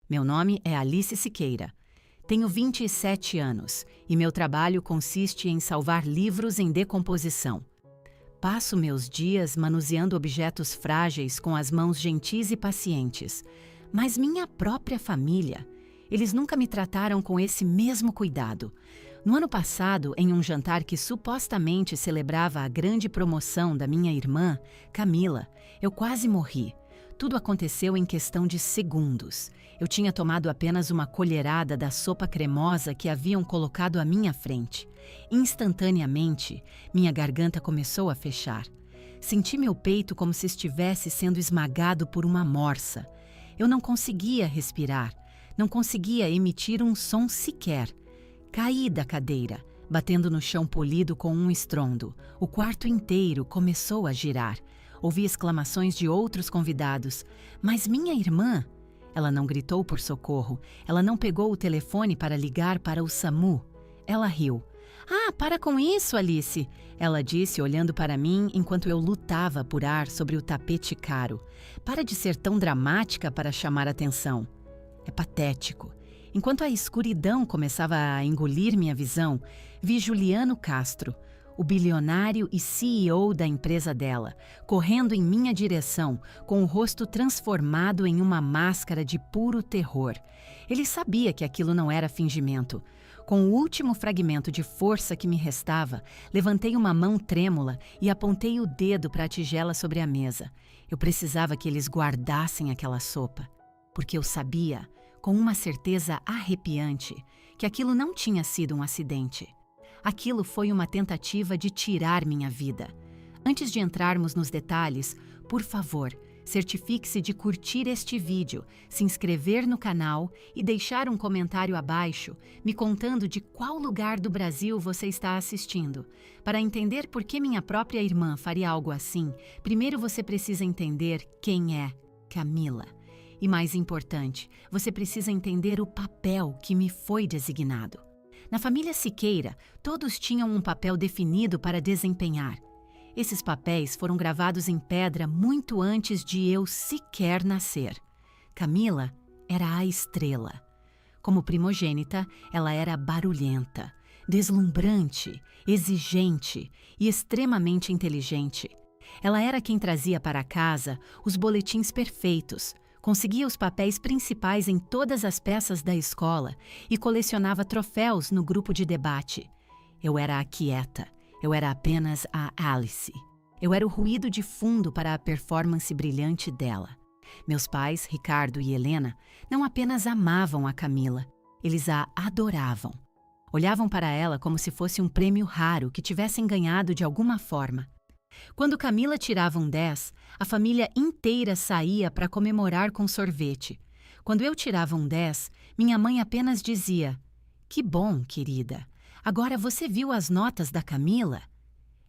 Meu nome é Alice Siqueira. Tenho 27 anos e meu trabalho consiste em salvar livros em decomposição. Passo meus dias manuseando objetos frágeis com as mãos gentis e pacientes. Mas minha própria família, eles nunca me trataram com esse mesmo cuidado. No ano passado, em um jantar que supostamente celebrava a grande promoção da minha irmã, Camila, eu quase morri. Tudo aconteceu em questão de segundos. Eu tinha tomado apenas uma colherada da sopa cremosa que haviam colocado à minha frente. Instantaneamente, minha garganta começou a fechar. Senti meu peito como se estivesse sendo esmagado por uma morsa. Eu não conseguia respirar, não conseguia emitir um som sequer. Caí da cadeira, batendo no chão polido com um estrondo. O quarto inteiro começou a girar. Ouvi exclamações de outros convidados. Mas minha irmã... Ela não gritou por socorro. Ela não pegou o telefone para ligar para o SAMU. Ela riu. "Ah, para com isso, Alice!" Ela disse, olhando para mim enquanto eu lutava por ar sobre o tapete caro. "Para de ser tão dramática para chamar atenção." É patético. Enquanto a escuridão começava a engolir minha visão, vi Juliano Castro, o bilionário e CEO da empresa dela, correndo em minha direção, com o rosto transformado em uma máscara de puro terror. Ele sabia que aquilo não era fingimento. Com o último fragmento de força que me restava, levantei uma mão trêmula e apontei o dedo para a tigela sobre a mesa. Eu precisava que eles guardassem aquela sopa, porque eu sabia, com uma certeza arrepiante, que aquilo não tinha sido um acidente. Aquilo foi uma tentativa de tirar minha vida. Antes de entrarmos nos detalhes, por favor, certifique-se de curtir este vídeo, se inscrever no canal e deixar um comentário abaixo me contando de qual lugar do Brasil você está assistindo. Para entender por que minha própria irmã faria algo assim, primeiro você precisa entender quem é Camila. E mais importante, você precisa entender o papel que me foi designado. Na família Siqueira, todos tinham um papel definido para desempenhar. Esses papéis foram gravados em pedra muito antes de eu sequer nascer. Camila era a estrela. Como primogênita, ela era barulhenta, deslumbrante, exigente e extremamente inteligente. Ela era quem trazia para casa os boletins perfeitos, conseguia os papéis principais em todas as peças da escola e colecionava troféus no grupo de debate. Eu era a quieta, eu era apenas a Alice. Eu era o ruído de fundo para a performance brilhante dela. Meus pais, Ricardo e Helena, não apenas amavam a Camila, eles a adoravam. Olhavam para ela como se fosse um prêmio raro que tivessem ganhado de alguma forma. Quando Camila tirava um 10, a família inteira saía para comemorar com sorvete. Quando eu tirava um 10, minha mãe apenas dizia: "Que bom, querida. Agora você viu as notas da Camila?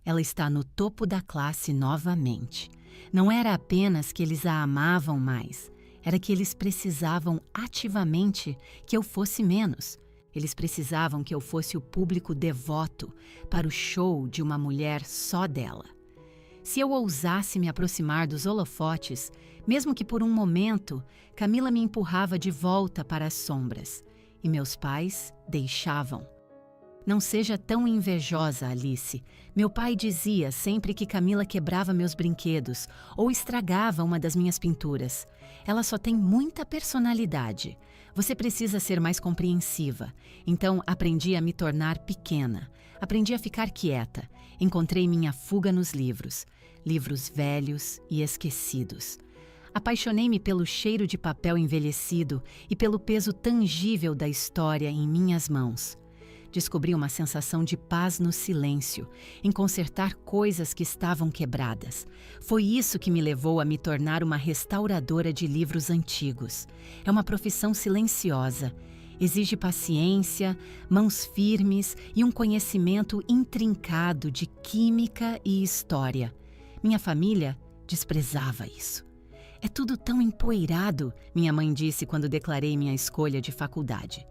Ela está no topo da classe novamente." Não era apenas que eles a amavam mais, era que eles precisavam ativamente que eu fosse menos. Eles precisavam que eu fosse o público devoto para o show de uma mulher só dela. Se eu ousasse me aproximar dos holofotes, mesmo que por um momento, Camila me empurrava de volta para as sombras. E meus pais deixavam. "Não seja tão invejosa, Alice." Meu pai dizia sempre que Camila quebrava meus brinquedos ou estragava uma das minhas pinturas. "Ela só tem muita personalidade. Você precisa ser mais compreensiva." Então aprendi a me tornar pequena. Aprendi a ficar quieta. Encontrei minha fuga nos livros. Livros velhos e esquecidos. Apaixonei-me pelo cheiro de papel envelhecido e pelo peso tangível da história em minhas mãos. Descobri uma sensação de paz no silêncio, em consertar coisas que estavam quebradas. Foi isso que me levou a me tornar uma restauradora de livros antigos. É uma profissão silenciosa. Exige paciência, mãos firmes e um conhecimento intrincado de química e história. Minha família desprezava isso. "É tudo tão empoeirado", minha mãe disse quando declarei minha escolha de faculdade.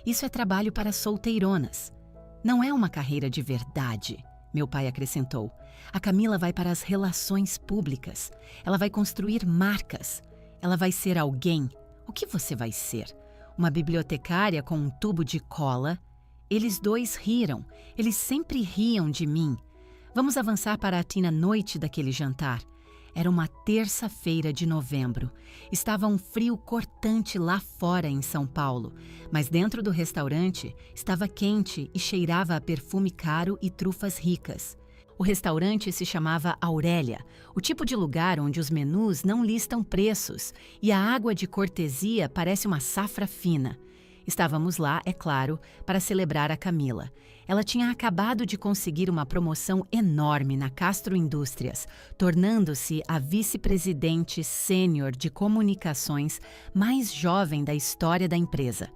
"Isso é trabalho para solteironas. Não é uma carreira de verdade", meu pai acrescentou. "A Camila vai para as relações públicas. Ela vai construir marcas. Ela vai ser alguém. O que você vai ser? Uma bibliotecária com um tubo de cola? Eles dois riram. Eles sempre riam de mim. Vamos avançar para a tina noite daquele jantar. Era uma terça-feira de novembro. Estava um frio cortante lá fora em São Paulo, mas dentro do restaurante estava quente e cheirava a perfume caro e trufas ricas. O restaurante se chamava Aurélia, o tipo de lugar onde os menus não listam preços e a água de cortesia parece uma safra fina. Estávamos lá, é claro, para celebrar a Camila. Ela tinha acabado de conseguir uma promoção enorme na Castro Indústrias, tornando-se a vice-presidente sênior de comunicações mais jovem da história da empresa.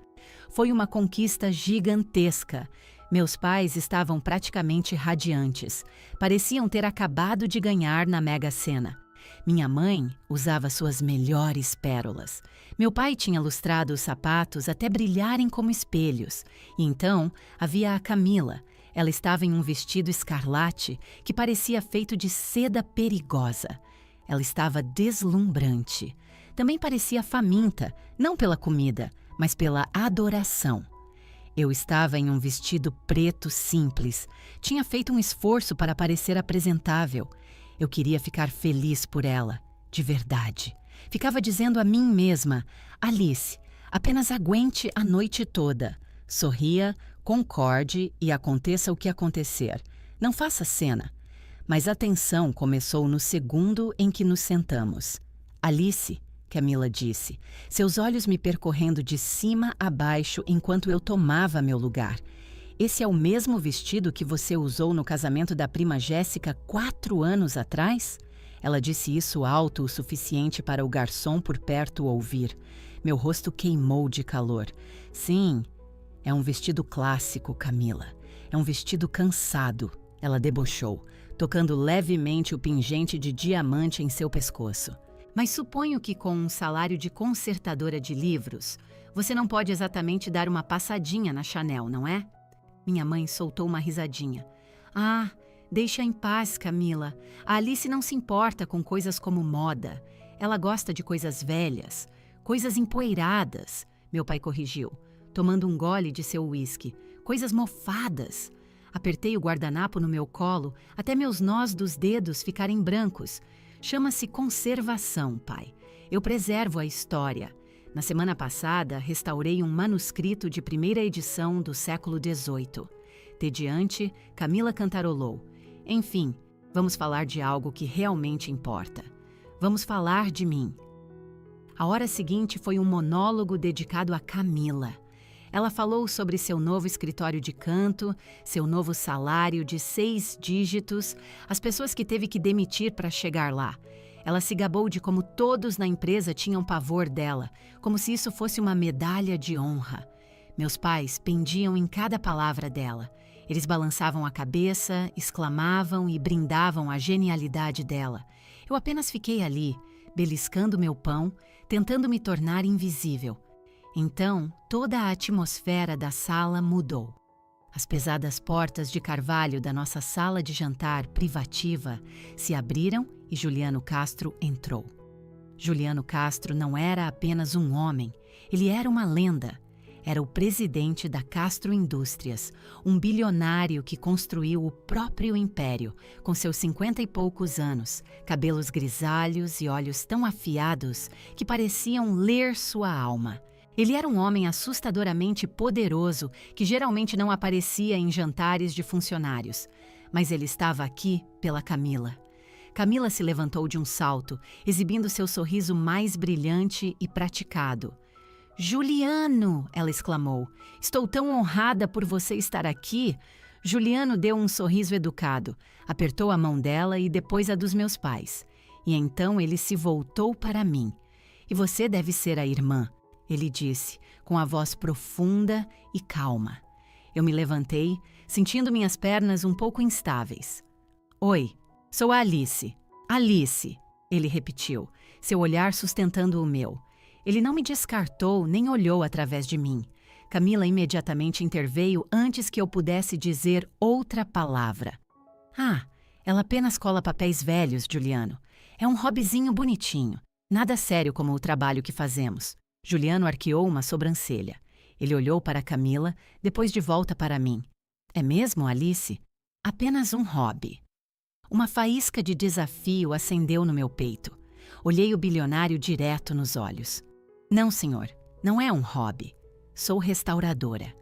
Foi uma conquista gigantesca. Meus pais estavam praticamente radiantes. Pareciam ter acabado de ganhar na Mega Sena. Minha mãe usava suas melhores pérolas. Meu pai tinha lustrado os sapatos até brilharem como espelhos. E então havia a Camila. Ela estava em um vestido escarlate que parecia feito de seda perigosa. Ela estava deslumbrante. Também parecia faminta, não pela comida, mas pela adoração. Eu estava em um vestido preto simples. Tinha feito um esforço para parecer apresentável. Eu queria ficar feliz por ela, de verdade. Ficava dizendo a mim mesma, Alice, apenas aguente a noite toda. Sorria, concorde e aconteça o que acontecer. Não faça cena. Mas a tensão começou no segundo em que nos sentamos. Alice, Camila disse, seus olhos me percorrendo de cima a baixo enquanto eu tomava meu lugar. Esse é o mesmo vestido que você usou no casamento da prima Jéssica 4 anos atrás? Ela disse isso alto o suficiente para o garçom por perto ouvir. Meu rosto queimou de calor. Sim, é um vestido clássico, Camila. É um vestido cansado, ela debochou, tocando levemente o pingente de diamante em seu pescoço. Mas suponho que com um salário de consertadora de livros, você não pode exatamente dar uma passadinha na Chanel, não é? Minha mãe soltou uma risadinha. Ah, deixa em paz, Camila. A Alice não se importa com coisas como moda. Ela gosta de coisas velhas, coisas empoeiradas, meu pai corrigiu, tomando um gole de seu uísque. Coisas mofadas. Apertei o guardanapo no meu colo até meus nós dos dedos ficarem brancos. Chama-se conservação, pai. Eu preservo a história. Na semana passada, restaurei um manuscrito de primeira edição do século XVIII. Tediante, Camila cantarolou. Enfim, vamos falar de algo que realmente importa. Vamos falar de mim. A hora seguinte foi um monólogo dedicado a Camila. Ela falou sobre seu novo escritório de canto, seu novo salário de 6 dígitos, as pessoas que teve que demitir para chegar lá. Ela se gabou de como todos na empresa tinham pavor dela, como se isso fosse uma medalha de honra. Meus pais pendiam em cada palavra dela. Eles balançavam a cabeça, exclamavam e brindavam a genialidade dela. Eu apenas fiquei ali, beliscando meu pão, tentando me tornar invisível. Então, toda a atmosfera da sala mudou. As pesadas portas de carvalho da nossa sala de jantar privativa se abriram e Juliano Castro entrou. Juliano Castro não era apenas um homem, ele era uma lenda. Era o presidente da Castro Indústrias, um bilionário que construiu o próprio império, com seus 50 e poucos anos, cabelos grisalhos e olhos tão afiados que pareciam ler sua alma. Ele era um homem assustadoramente poderoso que geralmente não aparecia em jantares de funcionários. Mas ele estava aqui pela Camila. Camila se levantou de um salto, exibindo seu sorriso mais brilhante e praticado. Juliano! Ela exclamou. Estou tão honrada por você estar aqui. Juliano deu um sorriso educado, apertou a mão dela e depois a dos meus pais. E então ele se voltou para mim. E você deve ser a irmã. Ele disse, com a voz profunda e calma. Eu me levantei, sentindo minhas pernas um pouco instáveis. Oi, sou a Alice. Alice, ele repetiu, seu olhar sustentando o meu. Ele não me descartou nem olhou através de mim. Camila imediatamente interveio antes que eu pudesse dizer outra palavra. Ah, ela apenas cola papéis velhos, Juliano. É um hobbyzinho bonitinho. Nada sério como o trabalho que fazemos. Juliano arqueou uma sobrancelha. Ele olhou para Camila, depois de volta para mim. É mesmo, Alice? Apenas um hobby. Uma faísca de desafio acendeu no meu peito. Olhei o bilionário direto nos olhos. Não, senhor, não é um hobby. Sou restauradora.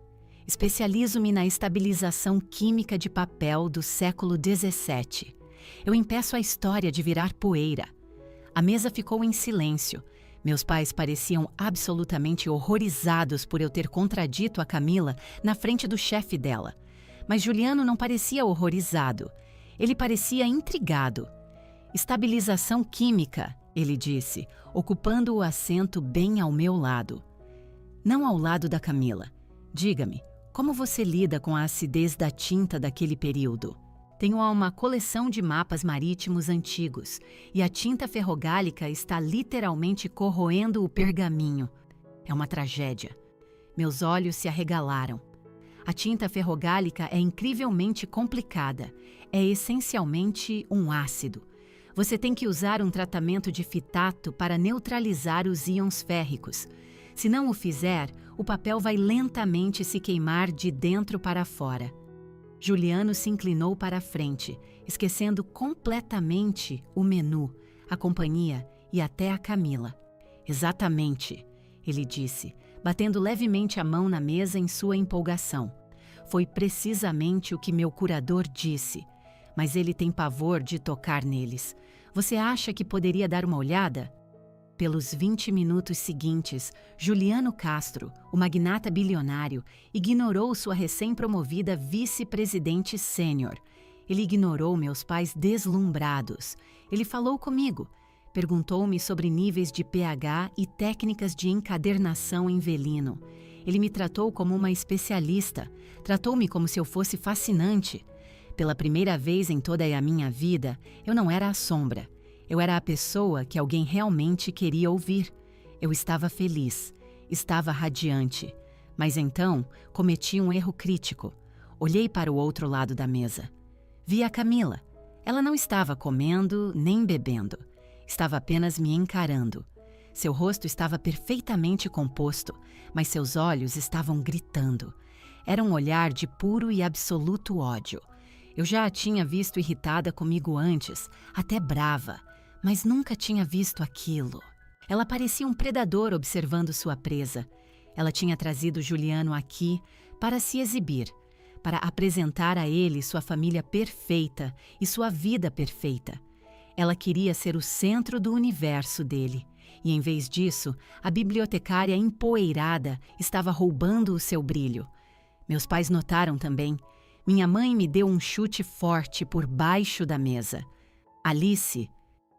Especializo-me na estabilização química de papel do século XVII. Eu impeço a história de virar poeira. A mesa ficou em silêncio. Meus pais pareciam absolutamente horrorizados por eu ter contradito a Camila na frente do chefe dela. Mas Juliano não parecia horrorizado. Ele parecia intrigado. Estabilização química, ele disse, ocupando o assento bem ao meu lado. Não ao lado da Camila. Diga-me, como você lida com a acidez da tinta daquele período? Tenho uma coleção de mapas marítimos antigos e a tinta ferrogálica está literalmente corroendo o pergaminho. É uma tragédia. Meus olhos se arregalaram. A tinta ferrogálica é incrivelmente complicada. É essencialmente um ácido. Você tem que usar um tratamento de fitato para neutralizar os íons férricos. Se não o fizer, o papel vai lentamente se queimar de dentro para fora. Juliano se inclinou para a frente, esquecendo completamente o menu, a companhia e até a Camila. Exatamente, ele disse, batendo levemente a mão na mesa em sua empolgação. Foi precisamente o que meu curador disse, mas ele tem pavor de tocar neles. Você acha que poderia dar uma olhada? Pelos 20 minutos seguintes, Juliano Castro, o magnata bilionário, ignorou sua recém-promovida vice-presidente sênior. Ele ignorou meus pais deslumbrados. Ele falou comigo. Perguntou-me sobre níveis de pH e técnicas de encadernação em velino. Ele me tratou como uma especialista. Tratou-me como se eu fosse fascinante. Pela primeira vez em toda a minha vida, eu não era a sombra. Eu era a pessoa que alguém realmente queria ouvir. Eu estava feliz, estava radiante. Mas então, cometi um erro crítico. Olhei para o outro lado da mesa. Vi a Camila. Ela não estava comendo nem bebendo. Estava apenas me encarando. Seu rosto estava perfeitamente composto, mas seus olhos estavam gritando. Era um olhar de puro e absoluto ódio. Eu já a tinha visto irritada comigo antes, até brava, mas nunca tinha visto aquilo. Ela parecia um predador observando sua presa. Ela tinha trazido Juliano aqui para se exibir, para apresentar a ele sua família perfeita e sua vida perfeita. Ela queria ser o centro do universo dele. E, em vez disso, a bibliotecária empoeirada estava roubando o seu brilho. Meus pais notaram também. Minha mãe me deu um chute forte por baixo da mesa. Alice,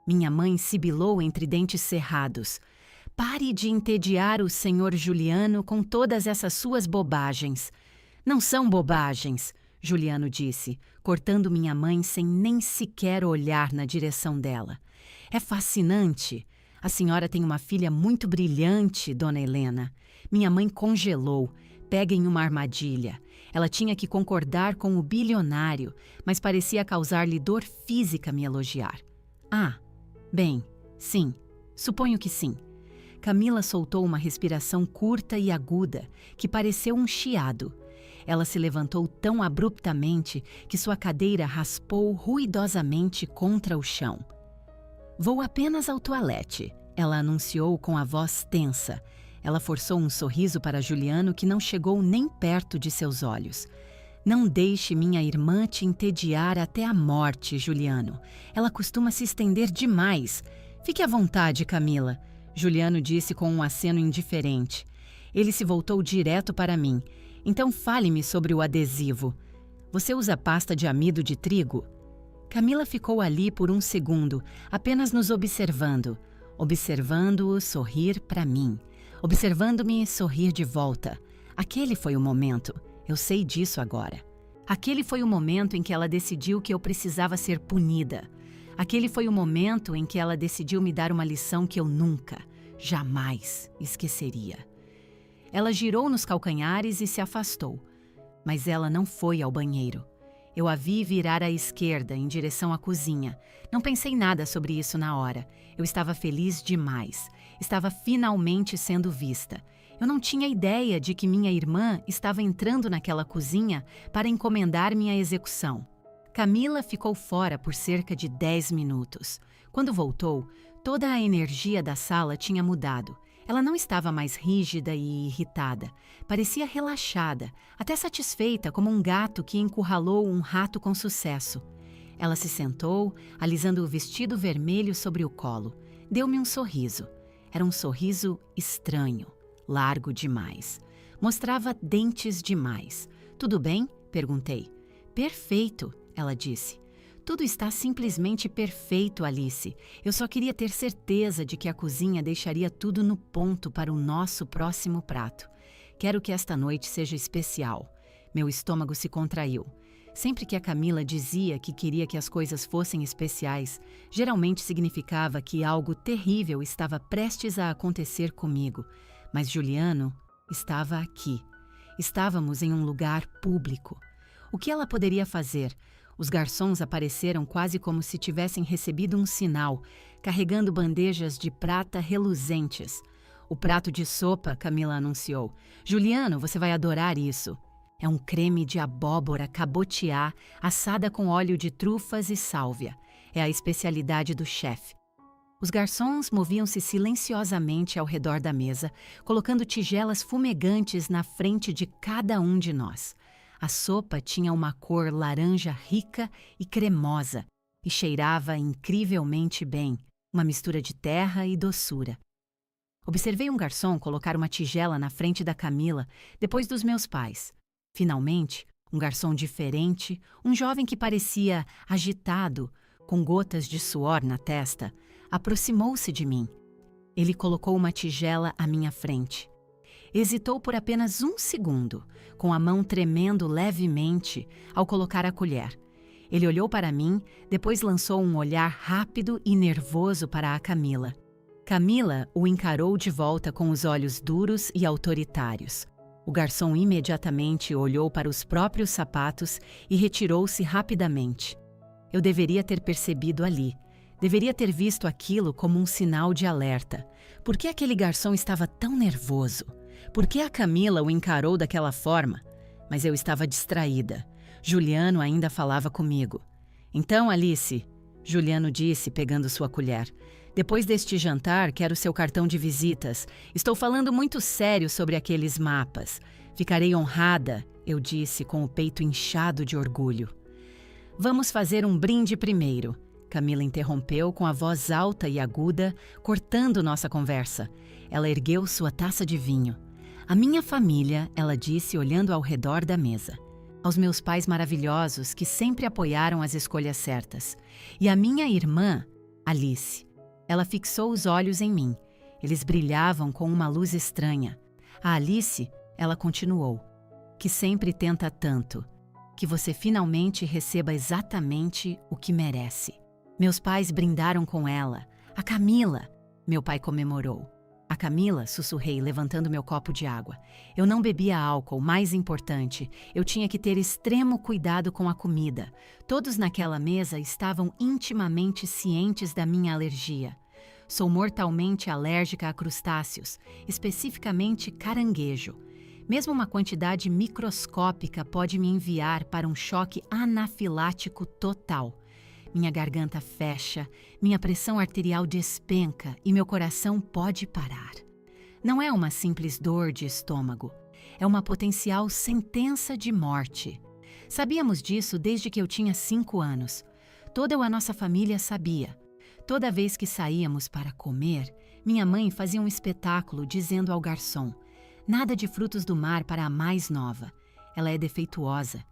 minha mãe sibilou entre dentes cerrados. Pare de entediar o senhor Juliano com todas essas suas bobagens. Não são bobagens, Juliano disse, cortando minha mãe sem nem sequer olhar na direção dela. É fascinante. A senhora tem uma filha muito brilhante, dona Helena. Minha mãe congelou, pega em uma armadilha. Ela tinha que concordar com o bilionário, mas parecia causar-lhe dor física me elogiar. Ah, bem, sim, suponho que sim. Camila soltou uma respiração curta e aguda, que pareceu um chiado. Ela se levantou tão abruptamente que sua cadeira raspou ruidosamente contra o chão. Vou apenas ao toalete, ela anunciou com a voz tensa. Ela forçou um sorriso para Juliano que não chegou nem perto de seus olhos. Não deixe minha irmã te entediar até a morte, Juliano. Ela costuma se estender demais. Fique à vontade, Camila, Juliano disse com um aceno indiferente. Ele se voltou direto para mim. Então fale-me sobre o adesivo. Você usa pasta de amido de trigo? Camila ficou ali por um segundo, apenas nos observando. Observando-o sorrir para mim. Observando-me sorrir de volta. Aquele foi o momento. Eu sei disso agora. Aquele foi o momento em que ela decidiu que eu precisava ser punida. Aquele foi o momento em que ela decidiu me dar uma lição que eu nunca, jamais esqueceria. Ela girou nos calcanhares e se afastou. Mas ela não foi ao banheiro. Eu a vi virar à esquerda, em direção à cozinha. Não pensei nada sobre isso na hora. Eu estava feliz demais. Estava finalmente sendo vista. Eu não tinha ideia de que minha irmã estava entrando naquela cozinha para encomendar minha execução. Camila ficou fora por cerca de 10 minutos. Quando voltou, toda a energia da sala tinha mudado. Ela não estava mais rígida e irritada. Parecia relaxada, até satisfeita como um gato que encurralou um rato com sucesso. Ela se sentou, alisando o vestido vermelho sobre o colo. Deu-me um sorriso. Era um sorriso estranho, largo demais. Mostrava dentes demais. "Tudo bem?" perguntei. "Perfeito", ela disse. "Tudo está simplesmente perfeito, Alice. Eu só queria ter certeza de que a cozinha deixaria tudo no ponto para o nosso próximo prato. Quero que esta noite seja especial." Meu estômago se contraiu. Sempre que a Camila dizia que queria que as coisas fossem especiais, geralmente significava que algo terrível estava prestes a acontecer comigo. Mas Juliano estava aqui. Estávamos em um lugar público. O que ela poderia fazer? Os garçons apareceram quase como se tivessem recebido um sinal, carregando bandejas de prata reluzentes. "O prato de sopa", Camila anunciou. "Juliano, você vai adorar isso. É um creme de abóbora cabotiá assada com óleo de trufas e sálvia. É a especialidade do chefe." Os garçons moviam-se silenciosamente ao redor da mesa, colocando tigelas fumegantes na frente de cada um de nós. A sopa tinha uma cor laranja rica e cremosa e cheirava incrivelmente bem, uma mistura de terra e doçura. Observei um garçom colocar uma tigela na frente da Camila, depois dos meus pais. Finalmente, um garçom diferente, um jovem que parecia agitado, com gotas de suor na testa, aproximou-se de mim. Ele colocou uma tigela à minha frente. Hesitou por apenas um segundo, com a mão tremendo levemente ao colocar a colher. Ele olhou para mim, depois lançou um olhar rápido e nervoso para a Camila. Camila o encarou de volta com os olhos duros e autoritários. O garçom imediatamente olhou para os próprios sapatos e retirou-se rapidamente. Eu deveria ter percebido ali. Deveria ter visto aquilo como um sinal de alerta. Por que aquele garçom estava tão nervoso? Por que a Camila o encarou daquela forma? Mas eu estava distraída. Juliano ainda falava comigo. "Então, Alice", Juliano disse, pegando sua colher, "depois deste jantar, quero seu cartão de visitas. Estou falando muito sério sobre aqueles mapas. Ficarei honrada", eu disse com o peito inchado de orgulho. "Vamos fazer um brinde primeiro", Camila interrompeu com a voz alta e aguda, cortando nossa conversa. Ela ergueu sua taça de vinho. "A minha família", ela disse olhando ao redor da mesa. "Aos meus pais maravilhosos que sempre apoiaram as escolhas certas. E a minha irmã, Alice." Ela fixou os olhos em mim. Eles brilhavam com uma luz estranha. "A Alice", ela continuou, "que sempre tenta tanto. Que você finalmente receba exatamente o que merece." Meus pais brindaram com ela. "A Camila", meu pai comemorou. "A Camila", sussurrei, levantando meu copo de água. Eu não bebia álcool, mais importante, eu tinha que ter extremo cuidado com a comida. Todos naquela mesa estavam intimamente cientes da minha alergia. Sou mortalmente alérgica a crustáceos, especificamente caranguejo. Mesmo uma quantidade microscópica pode me enviar para um choque anafilático total. Minha garganta fecha, minha pressão arterial despenca e meu coração pode parar. Não é uma simples dor de estômago, é uma potencial sentença de morte. Sabíamos disso desde que eu tinha 5 anos. Toda a nossa família sabia. Toda vez que saíamos para comer, minha mãe fazia um espetáculo dizendo ao garçom: "Nada de frutos do mar para a mais nova. Ela é defeituosa."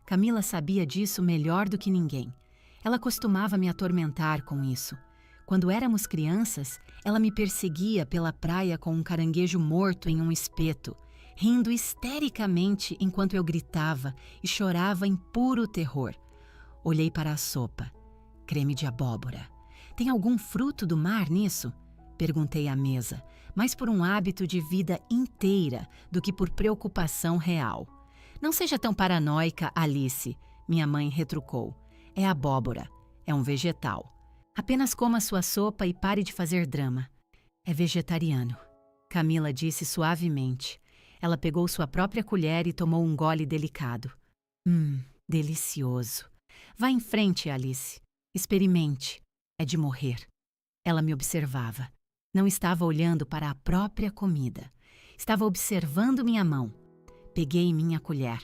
Camila sabia disso melhor do que ninguém. Ela costumava me atormentar com isso. Quando éramos crianças, ela me perseguia pela praia com um caranguejo morto em um espeto, rindo histericamente enquanto eu gritava e chorava em puro terror. Olhei para a sopa. Creme de abóbora. "Tem algum fruto do mar nisso?" Perguntei à mesa, mais por um hábito de vida inteira do que por preocupação real. "Não seja tão paranoica, Alice", minha mãe retrucou. "É abóbora. É um vegetal. Apenas coma sua sopa e pare de fazer drama." É vegetariano, Camila disse suavemente. Ela pegou sua própria colher e tomou um gole delicado. Delicioso. Vá em frente, Alice. Experimente. É de morrer. Ela me observava. Não estava olhando para a própria comida. Estava observando minha mão. Peguei minha colher.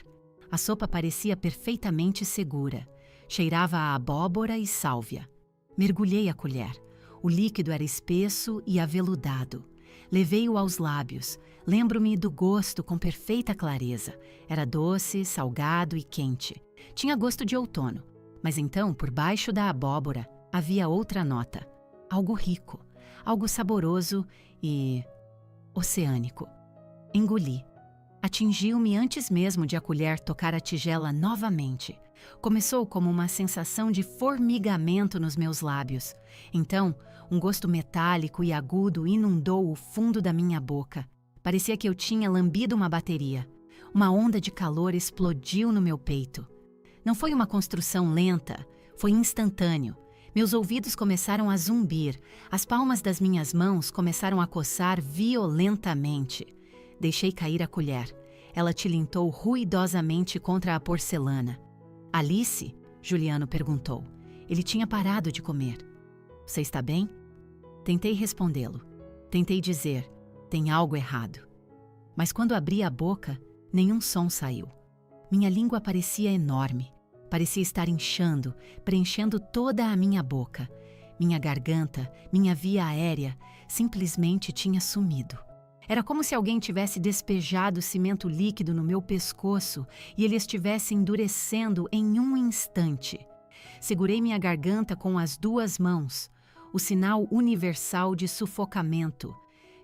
A sopa parecia perfeitamente segura. Cheirava a abóbora e sálvia. Mergulhei a colher. O líquido era espesso e aveludado. Levei-o aos lábios. Lembro-me do gosto com perfeita clareza. Era doce, salgado e quente. Tinha gosto de outono. Mas então, por baixo da abóbora, havia outra nota. Algo rico, algo saboroso e oceânico. Engoli. Atingiu-me antes mesmo de a colher tocar a tigela novamente. Começou como uma sensação de formigamento nos meus lábios. Então, um gosto metálico e agudo inundou o fundo da minha boca. Parecia que eu tinha lambido uma bateria. Uma onda de calor explodiu no meu peito. Não foi uma construção lenta, foi instantâneo. Meus ouvidos começaram a zumbir, as palmas das minhas mãos começaram a coçar violentamente. Deixei cair a colher. Ela tilintou ruidosamente contra a porcelana. Alice? Juliano perguntou. Ele tinha parado de comer. Você está bem? Tentei respondê-lo. Tentei dizer, tem algo errado. Mas quando abri a boca, nenhum som saiu. Minha língua parecia enorme. Parecia estar inchando, preenchendo toda a minha boca. Minha garganta, minha via aérea, simplesmente tinha sumido. Era como se alguém tivesse despejado cimento líquido no meu pescoço e ele estivesse endurecendo em um instante. Segurei minha garganta com as duas mãos, o sinal universal de sufocamento,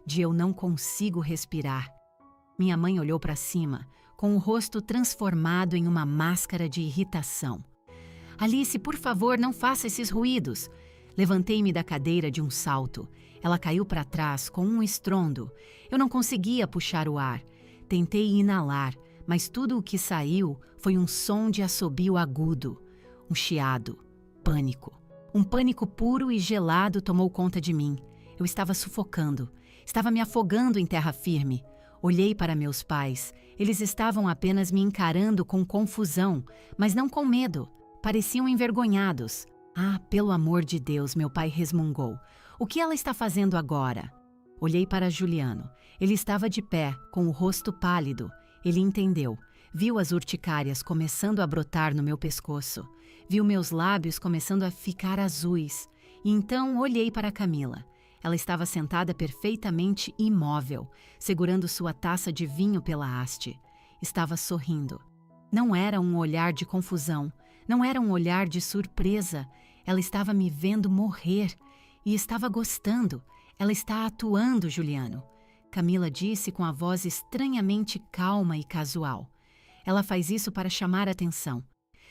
de eu não consigo respirar. Minha mãe olhou para cima, com o rosto transformado em uma máscara de irritação. Alice, por favor, não faça esses ruídos. Levantei-me da cadeira de um salto. Ela caiu para trás com um estrondo. Eu não conseguia puxar o ar. Tentei inalar, mas tudo o que saiu foi um som de assobio agudo. Um chiado. Pânico. Um pânico puro e gelado tomou conta de mim. Eu estava sufocando. Estava me afogando em terra firme. Olhei para meus pais. Eles estavam apenas me encarando com confusão, mas não com medo. Pareciam envergonhados. Ah, pelo amor de Deus, meu pai resmungou. O que ela está fazendo agora? Olhei para Juliano. Ele estava de pé, com o rosto pálido. Ele entendeu. Viu as urticárias começando a brotar no meu pescoço. Viu meus lábios começando a ficar azuis. E então olhei para Camila. Ela estava sentada perfeitamente imóvel, segurando sua taça de vinho pela haste. Estava sorrindo. Não era um olhar de confusão, não era um olhar de surpresa. Ela estava me vendo morrer e estava gostando. Ela está atuando, Juliano. Camila disse com a voz estranhamente calma e casual. Ela faz isso para chamar atenção.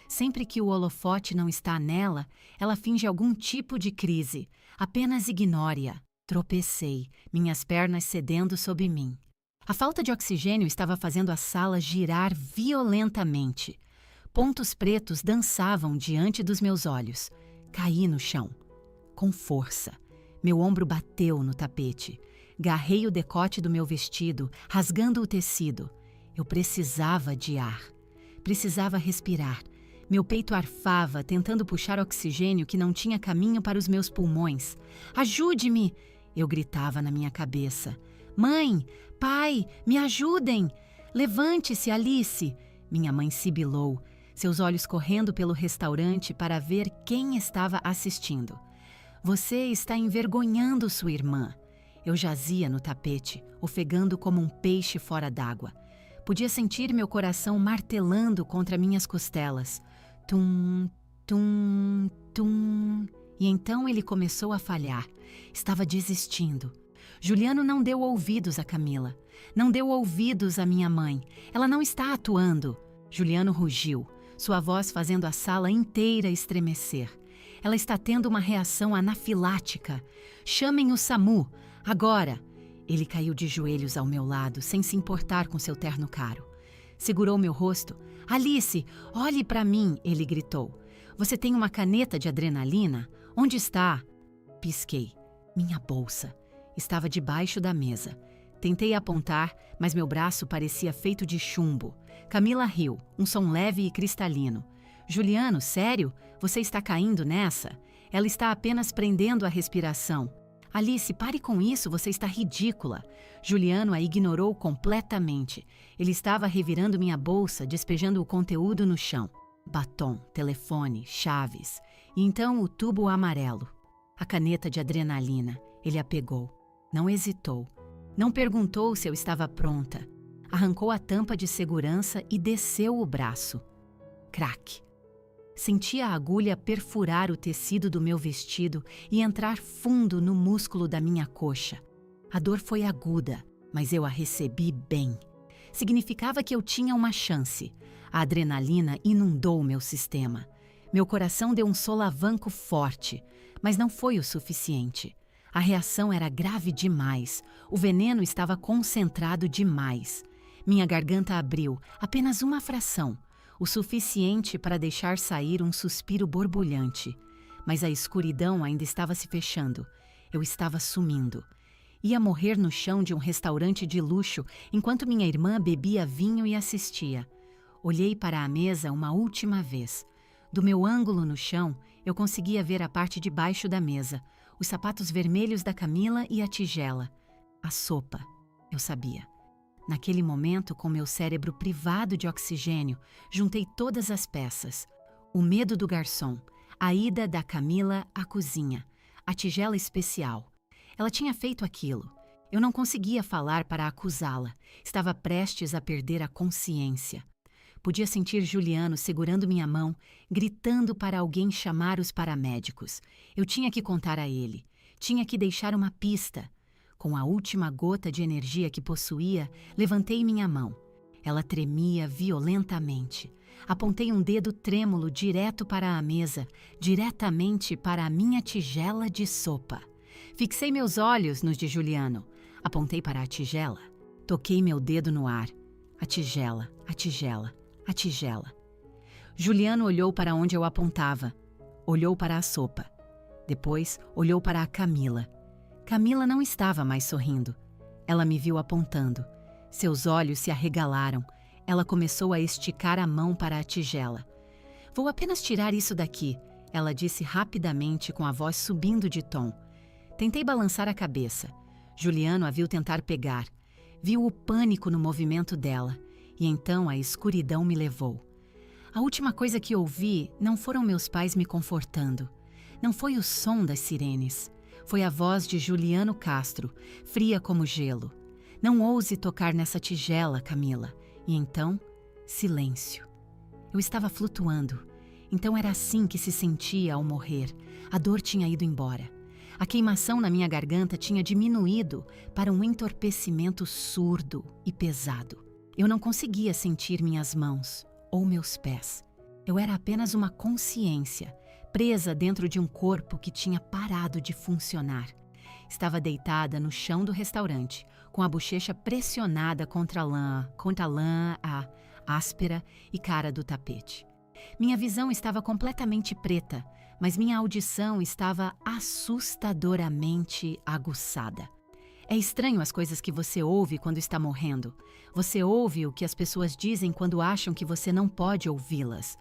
Sempre que o holofote não está nela, ela finge algum tipo de crise. Apenas ignore-a. Tropecei, minhas pernas cedendo sob mim. A falta de oxigênio estava fazendo a sala girar violentamente. Pontos pretos dançavam diante dos meus olhos. Caí no chão. Com força. Meu ombro bateu no tapete. Garrei o decote do meu vestido, rasgando o tecido. Eu precisava de ar. Precisava respirar. Meu peito arfava, tentando puxar oxigênio que não tinha caminho para os meus pulmões. Ajude-me! Eu gritava na minha cabeça. Mãe! Pai! Me ajudem! Levante-se, Alice! Minha mãe sibilou, seus olhos correndo pelo restaurante para ver quem estava assistindo. Você está envergonhando sua irmã. Eu jazia no tapete, ofegando como um peixe fora d'água. Podia sentir meu coração martelando contra minhas costelas. Tum, tum, tum. E então ele começou a falhar. Estava desistindo. Juliano não deu ouvidos a Camila. Não deu ouvidos à minha mãe. Ela não está atuando. Juliano rugiu, sua voz fazendo a sala inteira estremecer. Ela está tendo uma reação anafilática. Chamem o SAMU. Agora! Ele caiu de joelhos ao meu lado, sem se importar com seu terno caro. Segurou meu rosto. Alice, olhe para mim, ele gritou. Você tem uma caneta de adrenalina? Onde está? Pisquei. Minha bolsa. Estava debaixo da mesa. Tentei apontar, mas meu braço parecia feito de chumbo. Camila riu, um som leve e cristalino. Juliano, sério? Você está caindo nessa? Ela está apenas prendendo a respiração. Alice, pare com isso, você está ridícula. Juliano a ignorou completamente. Ele estava revirando minha bolsa, despejando o conteúdo no chão. Batom, telefone, chaves. E então o tubo amarelo. A caneta de adrenalina. Ele a pegou. Não hesitou. Não perguntou se eu estava pronta. Arrancou a tampa de segurança e desceu o braço. Crack. Senti a agulha perfurar o tecido do meu vestido e entrar fundo no músculo da minha coxa. A dor foi aguda, mas eu a recebi bem. Significava que eu tinha uma chance. A adrenalina inundou o meu sistema. Meu coração deu um solavanco forte, mas não foi o suficiente. A reação era grave demais. O veneno estava concentrado demais. Minha garganta abriu, apenas uma fração. O suficiente para deixar sair um suspiro borbulhante. Mas a escuridão ainda estava se fechando. Eu estava sumindo. Ia morrer no chão de um restaurante de luxo enquanto minha irmã bebia vinho e assistia. Olhei para a mesa uma última vez. Do meu ângulo no chão, eu conseguia ver a parte de baixo da mesa, os sapatos vermelhos da Camila e a tigela. A sopa, eu sabia. Naquele momento, com meu cérebro privado de oxigênio, juntei todas as peças. O medo do garçom, a ida da Camila à cozinha, a tigela especial. Ela tinha feito aquilo. Eu não conseguia falar para acusá-la. Estava prestes a perder a consciência. Podia sentir Juliano segurando minha mão, gritando para alguém chamar os paramédicos. Eu tinha que contar a ele. Tinha que deixar uma pista. Com a última gota de energia que possuía, levantei minha mão. Ela tremia violentamente. Apontei um dedo trêmulo direto para a mesa, diretamente para a minha tigela de sopa. Fixei meus olhos nos de Juliano. Apontei para a tigela. Toquei meu dedo no ar. A tigela, a tigela, a tigela. Juliano olhou para onde eu apontava. Olhou para a sopa. Depois, olhou para a Camila. Camila não estava mais sorrindo. Ela me viu apontando. Seus olhos se arregalaram. Ela começou a esticar a mão para a tigela. Vou apenas tirar isso daqui, ela disse rapidamente com a voz subindo de tom. Tentei balançar a cabeça. Juliano a viu tentar pegar. Viu o pânico no movimento dela. E então a escuridão me levou. A última coisa que ouvi não foram meus pais me confortando. Não foi o som das sirenes. Foi a voz de Juliano Castro, fria como gelo. Não ouse tocar nessa tigela, Camila. E então, silêncio. Eu estava flutuando. Então era assim que se sentia ao morrer. A dor tinha ido embora. A queimação na minha garganta tinha diminuído para um entorpecimento surdo e pesado. Eu não conseguia sentir minhas mãos ou meus pés. Eu era apenas uma consciência, presa dentro de um corpo que tinha parado de funcionar. Estava deitada no chão do restaurante, com a bochecha pressionada contra a lã áspera e cara do tapete. Minha visão estava completamente preta, mas minha audição estava assustadoramente aguçada. É estranho as coisas que você ouve quando está morrendo. Você ouve o que as pessoas dizem quando acham que você não pode ouvi-las.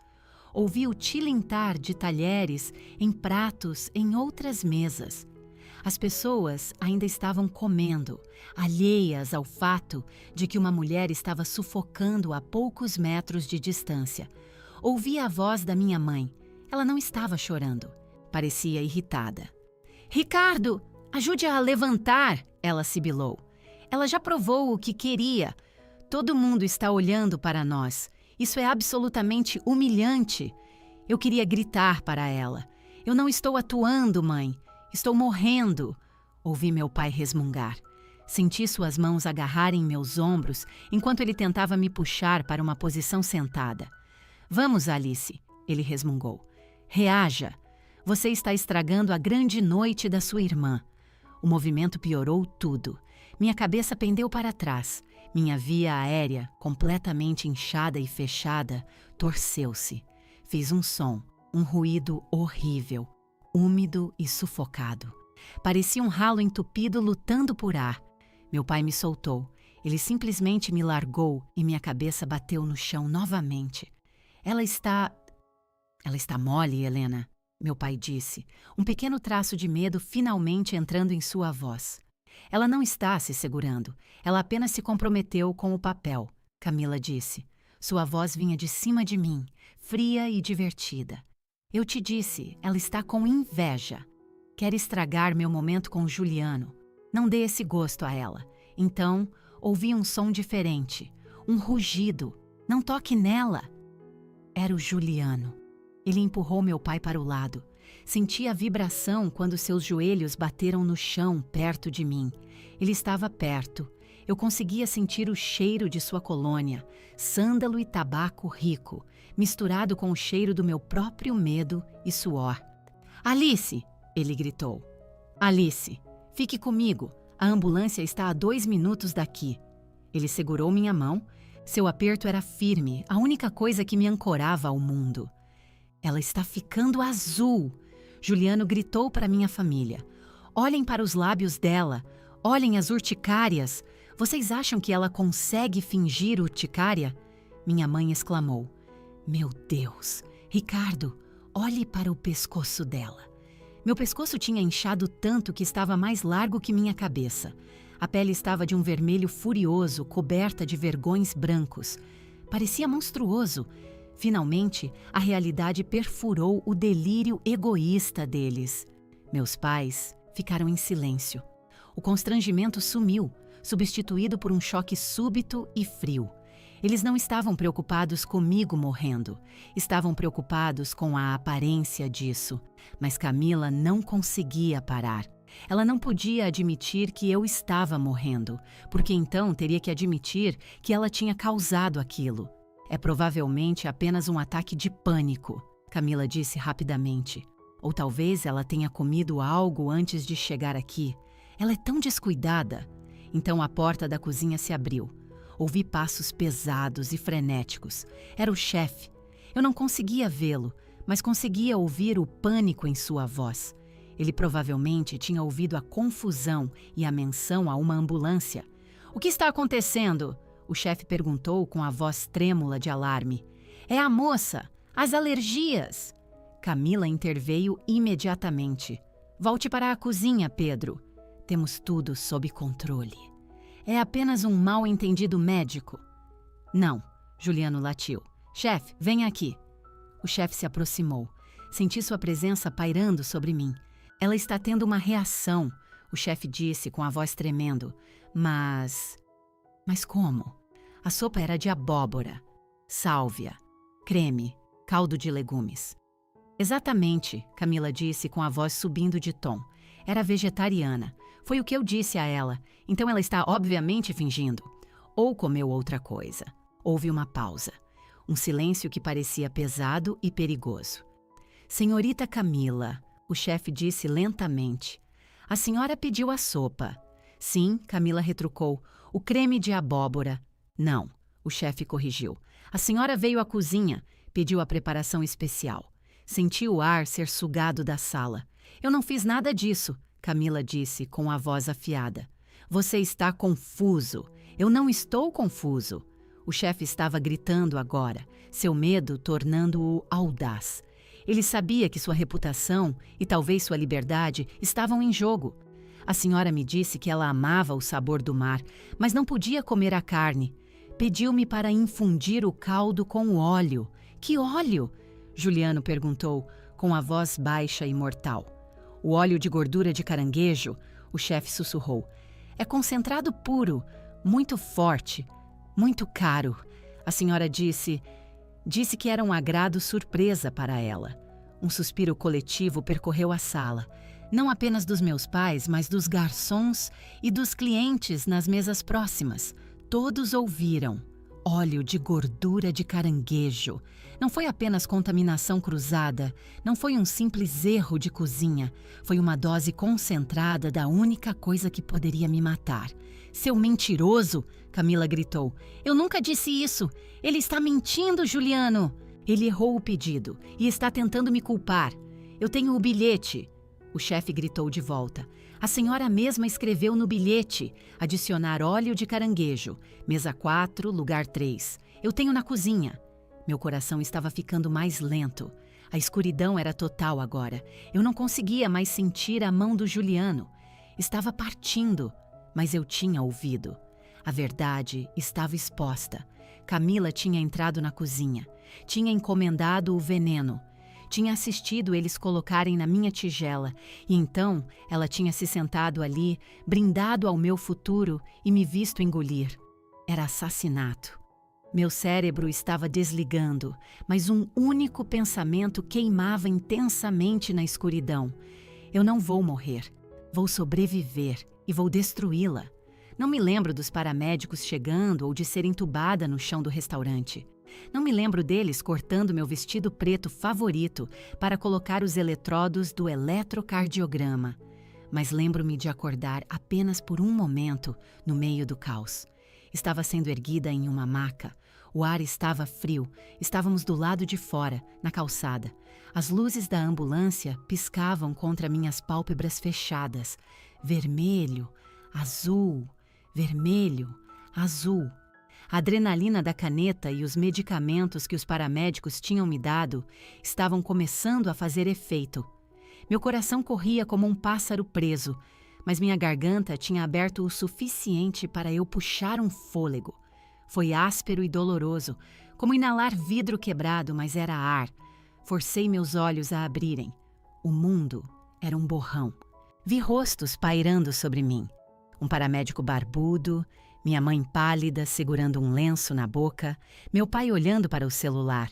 Ouvi o tilintar de talheres em pratos em outras mesas. As pessoas ainda estavam comendo, alheias ao fato de que uma mulher estava sufocando a poucos metros de distância. Ouvi a voz da minha mãe. Ela não estava chorando. Parecia irritada. "Ricardo, ajude-a a levantar", ela sibilou. "Ela já provou o que queria. Todo mundo está olhando para nós. Isso é absolutamente humilhante." Eu queria gritar para ela. "Eu não estou atuando, mãe. Estou morrendo." Ouvi meu pai resmungar. Senti suas mãos agarrarem meus ombros enquanto ele tentava me puxar para uma posição sentada. "Vamos, Alice", ele resmungou. "Reaja. Você está estragando a grande noite da sua irmã." O movimento piorou tudo. Minha cabeça pendeu para trás. Minha via aérea, completamente inchada e fechada, torceu-se. Fiz um som, um ruído horrível, úmido e sufocado. Parecia um ralo entupido lutando por ar. Meu pai me soltou. Ele simplesmente me largou e minha cabeça bateu no chão novamente. Ela está mole, Helena, meu pai disse, um pequeno traço de medo finalmente entrando em sua voz. Ela não está se segurando, ela apenas se comprometeu com o papel, Camila disse. Sua voz vinha de cima de mim, fria e divertida. Eu te disse, ela está com inveja. Quer estragar meu momento com Juliano. Não dê esse gosto a ela. Então, ouvi um som diferente, um rugido. Não toque nela. Era o Juliano. Ele empurrou meu pai para o lado. Senti a vibração quando seus joelhos bateram no chão perto de mim. Ele estava perto. Eu conseguia sentir o cheiro de sua colônia, sândalo e tabaco rico, misturado com o cheiro do meu próprio medo e suor. Alice! Ele gritou. Alice, fique comigo. A ambulância está a 2 minutos daqui. Ele segurou minha mão. Seu aperto era firme, a única coisa que me ancorava ao mundo. Ela está ficando azul. Juliano gritou para minha família. Olhem para os lábios dela. Olhem as urticárias. Vocês acham que ela consegue fingir urticária? Minha mãe exclamou. Meu Deus! Ricardo, olhe para o pescoço dela. Meu pescoço tinha inchado tanto que estava mais largo que minha cabeça. A pele estava de um vermelho furioso, coberta de vergões brancos. Parecia monstruoso. Finalmente, a realidade perfurou o delírio egoísta deles. Meus pais ficaram em silêncio. O constrangimento sumiu, substituído por um choque súbito e frio. Eles não estavam preocupados comigo morrendo. Estavam preocupados com a aparência disso. Mas Camila não conseguia parar. Ela não podia admitir que eu estava morrendo, porque então teria que admitir que ela tinha causado aquilo. É provavelmente apenas um ataque de pânico, Camila disse rapidamente. Ou talvez ela tenha comido algo antes de chegar aqui. Ela é tão descuidada. Então a porta da cozinha se abriu. Ouvi passos pesados e frenéticos. Era o chefe. Eu não conseguia vê-lo, mas conseguia ouvir o pânico em sua voz. Ele provavelmente tinha ouvido a confusão e a menção a uma ambulância. O que está acontecendo? O chefe perguntou com a voz trêmula de alarme. É a moça! As alergias! Camila interveio imediatamente. Volte para a cozinha, Pedro. Temos tudo sob controle. É apenas um mal-entendido médico. Não, Juliano latiu. Chefe, venha aqui. O chefe se aproximou. Senti sua presença pairando sobre mim. Ela está tendo uma reação, o chefe disse com a voz tremendo. Mas como? A sopa era de abóbora, sálvia, creme, caldo de legumes. Exatamente, Camila disse com a voz subindo de tom. Era vegetariana. Foi o que eu disse a ela. Então ela está obviamente fingindo. Ou comeu outra coisa. Houve uma pausa. Um silêncio que parecia pesado e perigoso. Senhorita Camila, o chefe disse lentamente. A senhora pediu a sopa. Sim, Camila retrucou. O creme de abóbora. Não, o chefe corrigiu. A senhora veio à cozinha, pediu a preparação especial. Senti o ar ser sugado da sala. Eu não fiz nada disso, Camila disse com a voz afiada. Você está confuso. Eu não estou confuso. O chefe estava gritando agora, seu medo tornando-o audaz. Ele sabia que sua reputação e talvez sua liberdade estavam em jogo. A senhora me disse que ela amava o sabor do mar, mas não podia comer a carne. Pediu-me para infundir o caldo com óleo. Que óleo? Juliano perguntou, com a voz baixa e mortal. O óleo de gordura de caranguejo, o chefe sussurrou. É concentrado puro, muito forte, muito caro. A senhora disse que era um agrado surpresa para ela. Um suspiro coletivo percorreu a sala. Não apenas dos meus pais, mas dos garçons e dos clientes nas mesas próximas. Todos ouviram. Óleo de gordura de caranguejo. Não foi apenas contaminação cruzada, não foi um simples erro de cozinha. Foi uma dose concentrada da única coisa que poderia me matar. Seu mentiroso! Camila gritou. Eu nunca disse isso! Ele está mentindo, Juliano! Ele errou o pedido e está tentando me culpar. Eu tenho o bilhete. O chefe gritou de volta. A senhora mesma escreveu no bilhete: adicionar óleo de caranguejo. Mesa 4, lugar 3. Eu tenho na cozinha. Meu coração estava ficando mais lento. A escuridão era total agora. Eu não conseguia mais sentir a mão do Juliano. Estava partindo, mas eu tinha ouvido. A verdade estava exposta. Camila tinha entrado na cozinha. Tinha encomendado o veneno. Tinha assistido eles colocarem na minha tigela, e então ela tinha se sentado ali, brindado ao meu futuro e me visto engolir. Era assassinato. Meu cérebro estava desligando, mas um único pensamento queimava intensamente na escuridão. Eu não vou morrer. Vou sobreviver e vou destruí-la. Não me lembro dos paramédicos chegando ou de ser entubada no chão do restaurante. Não me lembro deles cortando meu vestido preto favorito para colocar os eletrodos do eletrocardiograma. Mas lembro-me de acordar apenas por um momento no meio do caos. Estava sendo erguida em uma maca. O ar estava frio. Estávamos do lado de fora, na calçada. As luzes da ambulância piscavam contra minhas pálpebras fechadas. Vermelho, azul, vermelho, azul. A adrenalina da caneta e os medicamentos que os paramédicos tinham me dado estavam começando a fazer efeito. Meu coração corria como um pássaro preso, mas minha garganta tinha aberto o suficiente para eu puxar um fôlego. Foi áspero e doloroso, como inalar vidro quebrado, mas era ar. Forcei meus olhos a abrirem. O mundo era um borrão. Vi rostos pairando sobre mim. Um paramédico barbudo, minha mãe pálida segurando um lenço na boca, meu pai olhando para o celular,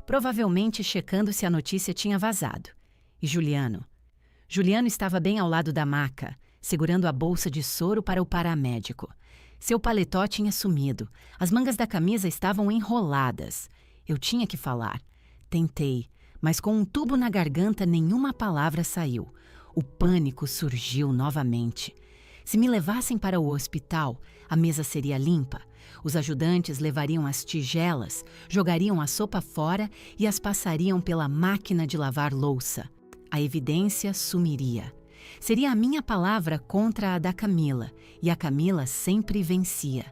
provavelmente checando se a notícia tinha vazado. E Juliano? Juliano estava bem ao lado da maca, segurando a bolsa de soro para o paramédico. Seu paletó tinha sumido, as mangas da camisa estavam enroladas. Eu tinha que falar. Tentei, mas com um tubo na garganta nenhuma palavra saiu. O pânico surgiu novamente. Se me levassem para o hospital, a mesa seria limpa. Os ajudantes levariam as tigelas, jogariam a sopa fora e as passariam pela máquina de lavar louça. A evidência sumiria. Seria a minha palavra contra a da Camila, e a Camila sempre vencia.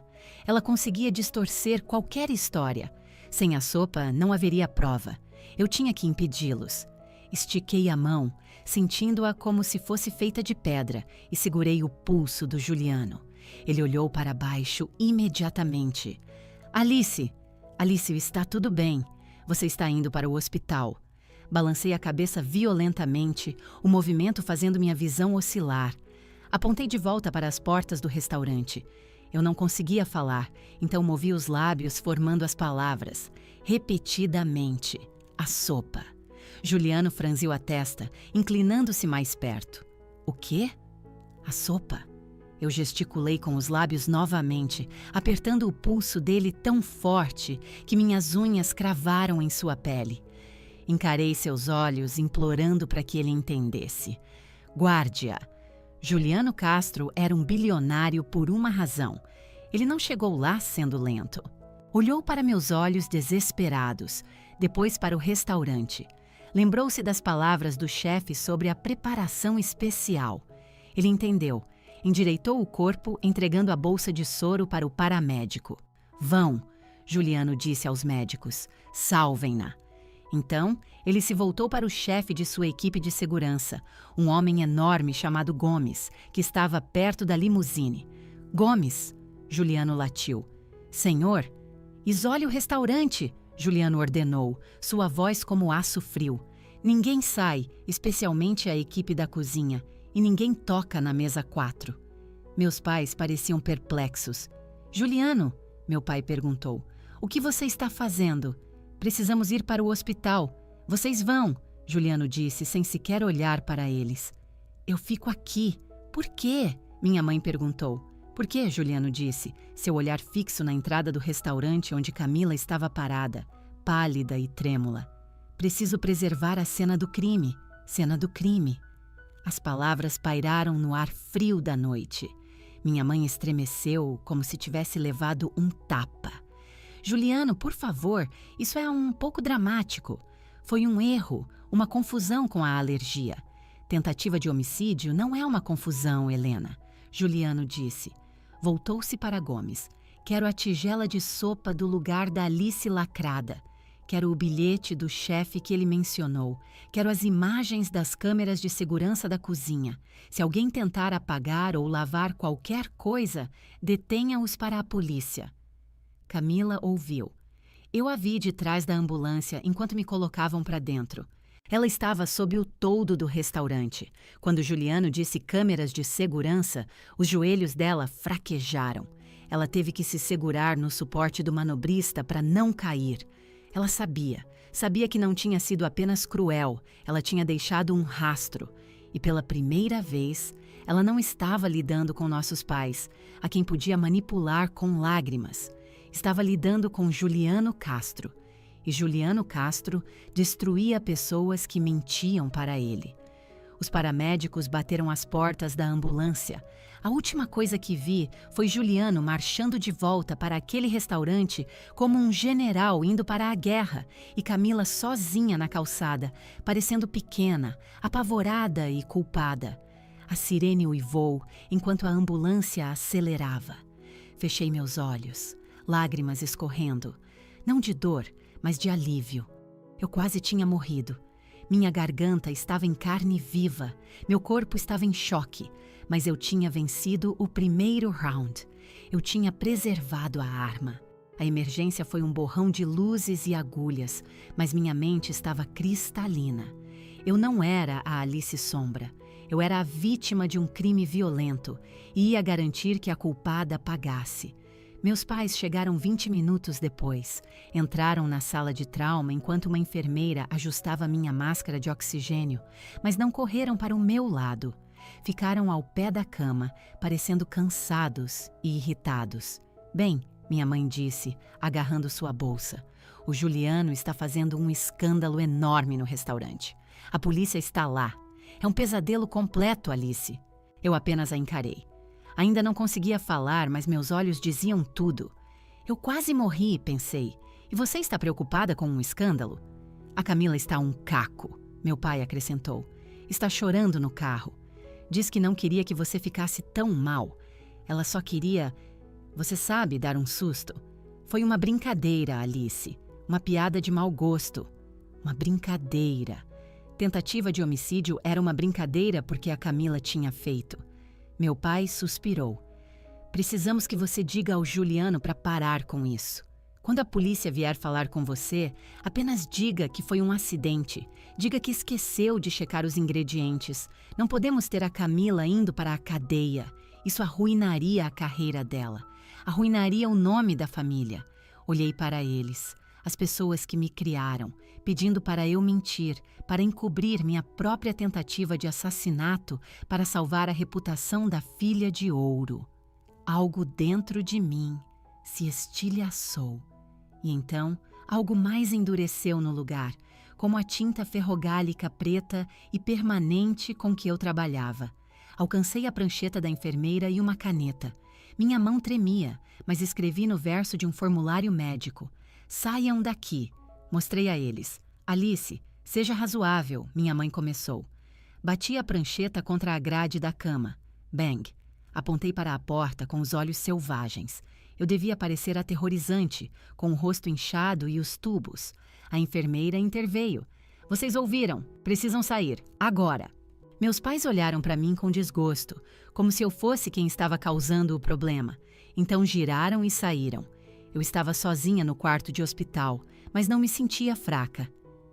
Ela conseguia distorcer qualquer história. Sem a sopa, não haveria prova. Eu tinha que impedi-los. Estiquei a mão, sentindo-a como se fosse feita de pedra, e segurei o pulso do Juliano. Ele olhou para baixo imediatamente. Alice! Alice, está tudo bem. Você está indo para o hospital. Balancei a cabeça violentamente, o movimento fazendo minha visão oscilar. Apontei de volta para as portas do restaurante. Eu não conseguia falar, então movi os lábios formando as palavras, repetidamente. A sopa. Juliano franziu a testa, inclinando-se mais perto. O quê? A sopa. Eu gesticulei com os lábios novamente, apertando o pulso dele tão forte que minhas unhas cravaram em sua pele. Encarei seus olhos, implorando para que ele entendesse. Guarde-a. Juliano Castro era um bilionário por uma razão. Ele não chegou lá sendo lento. Olhou para meus olhos desesperados, depois para o restaurante. Lembrou-se das palavras do chefe sobre a preparação especial. Ele entendeu. Endireitou o corpo, entregando a bolsa de soro para o paramédico. Vão, Juliano disse aos médicos. Salvem-na. Então, ele se voltou para o chefe de sua equipe de segurança, um homem enorme chamado Gomes, que estava perto da limusine. Gomes, Juliano latiu. Senhor, isole o restaurante, Juliano ordenou, sua voz como aço frio. Ninguém sai, especialmente a equipe da cozinha, e ninguém toca na mesa 4. Meus pais pareciam perplexos. Juliano, meu pai perguntou, o que você está fazendo? Precisamos ir para o hospital. Vocês vão, Juliano disse, sem sequer olhar para eles. Eu fico aqui. Por quê? Minha mãe perguntou. Por quê? Juliano disse, seu olhar fixo na entrada do restaurante onde Camila estava parada, pálida e trêmula. Preciso preservar a cena do crime. Cena do crime. As palavras pairaram no ar frio da noite. Minha mãe estremeceu como se tivesse levado um tapa. Juliano, por favor, isso é um pouco dramático. Foi um erro, uma confusão com a alergia. Tentativa de homicídio não é uma confusão, Helena, Juliano disse. Voltou-se para Gomes. Quero a tigela de sopa do lugar da Alice lacrada. Quero o bilhete do chefe que ele mencionou. Quero as imagens das câmeras de segurança da cozinha. Se alguém tentar apagar ou lavar qualquer coisa, detenha-os para a polícia. Camila ouviu. Eu a vi de trás da ambulância enquanto me colocavam para dentro. Ela estava sob o toldo do restaurante. Quando Juliano disse câmeras de segurança, os joelhos dela fraquejaram. Ela teve que se segurar no suporte do manobrista para não cair. Ela sabia que não tinha sido apenas cruel, ela tinha deixado um rastro. E pela primeira vez, ela não estava lidando com nossos pais, a quem podia manipular com lágrimas. Estava lidando com Juliano Castro. E Juliano Castro destruía pessoas que mentiam para ele. Os paramédicos bateram as portas da ambulância. A última coisa que vi foi Juliano marchando de volta para aquele restaurante como um general indo para a guerra e Camila sozinha na calçada, parecendo pequena, apavorada e culpada. A sirene uivou enquanto a ambulância acelerava. Fechei meus olhos, lágrimas escorrendo, não de dor, mas de alívio. Eu quase tinha morrido. Minha garganta estava em carne viva, meu corpo estava em choque, mas eu tinha vencido o primeiro round. Eu tinha preservado a arma. A emergência foi um borrão de luzes e agulhas, mas minha mente estava cristalina. Eu não era a Alice Sombra. Eu era a vítima de um crime violento e ia garantir que a culpada pagasse. Meus pais chegaram 20 minutos depois. Entraram na sala de trauma enquanto uma enfermeira ajustava minha máscara de oxigênio, mas não correram para o meu lado. Ficaram ao pé da cama, parecendo cansados e irritados. Bem, minha mãe disse, agarrando sua bolsa, o Juliano está fazendo um escândalo enorme no restaurante. A polícia está lá. É um pesadelo completo, Alice. Eu apenas a encarei. Ainda não conseguia falar, mas meus olhos diziam tudo. Eu quase morri, pensei. E você está preocupada com um escândalo? A Camila está um caco, meu pai acrescentou. Está chorando no carro. Diz que não queria que você ficasse tão mal. Ela só queria, você sabe, dar um susto. Foi uma brincadeira, Alice. Uma piada de mau gosto. Uma brincadeira. Tentativa de homicídio era uma brincadeira porque a Camila tinha feito. Meu pai suspirou. Precisamos que você diga ao Juliano para parar com isso. Quando a polícia vier falar com você, apenas diga que foi um acidente. Diga que esqueceu de checar os ingredientes. Não podemos ter a Camila indo para a cadeia. Isso arruinaria a carreira dela. Arruinaria o nome da família. Olhei para eles, as pessoas que me criaram, pedindo para eu mentir, para encobrir minha própria tentativa de assassinato para salvar a reputação da filha de ouro. Algo dentro de mim se estilhaçou. E então, algo mais endureceu no lugar, como a tinta ferrogálica preta e permanente com que eu trabalhava. Alcancei a prancheta da enfermeira e uma caneta. Minha mão tremia, mas escrevi no verso de um formulário médico. Saiam daqui. Mostrei a eles. Alice, seja razoável, minha mãe começou. Bati a prancheta contra a grade da cama. Bang. Apontei para a porta com os olhos selvagens. Eu devia parecer aterrorizante, com o rosto inchado e os tubos. A enfermeira interveio. Vocês ouviram? Precisam sair. Agora. Meus pais olharam para mim com desgosto, como se eu fosse quem estava causando o problema. Então giraram e saíram. Eu estava sozinha no quarto de hospital, mas não me sentia fraca.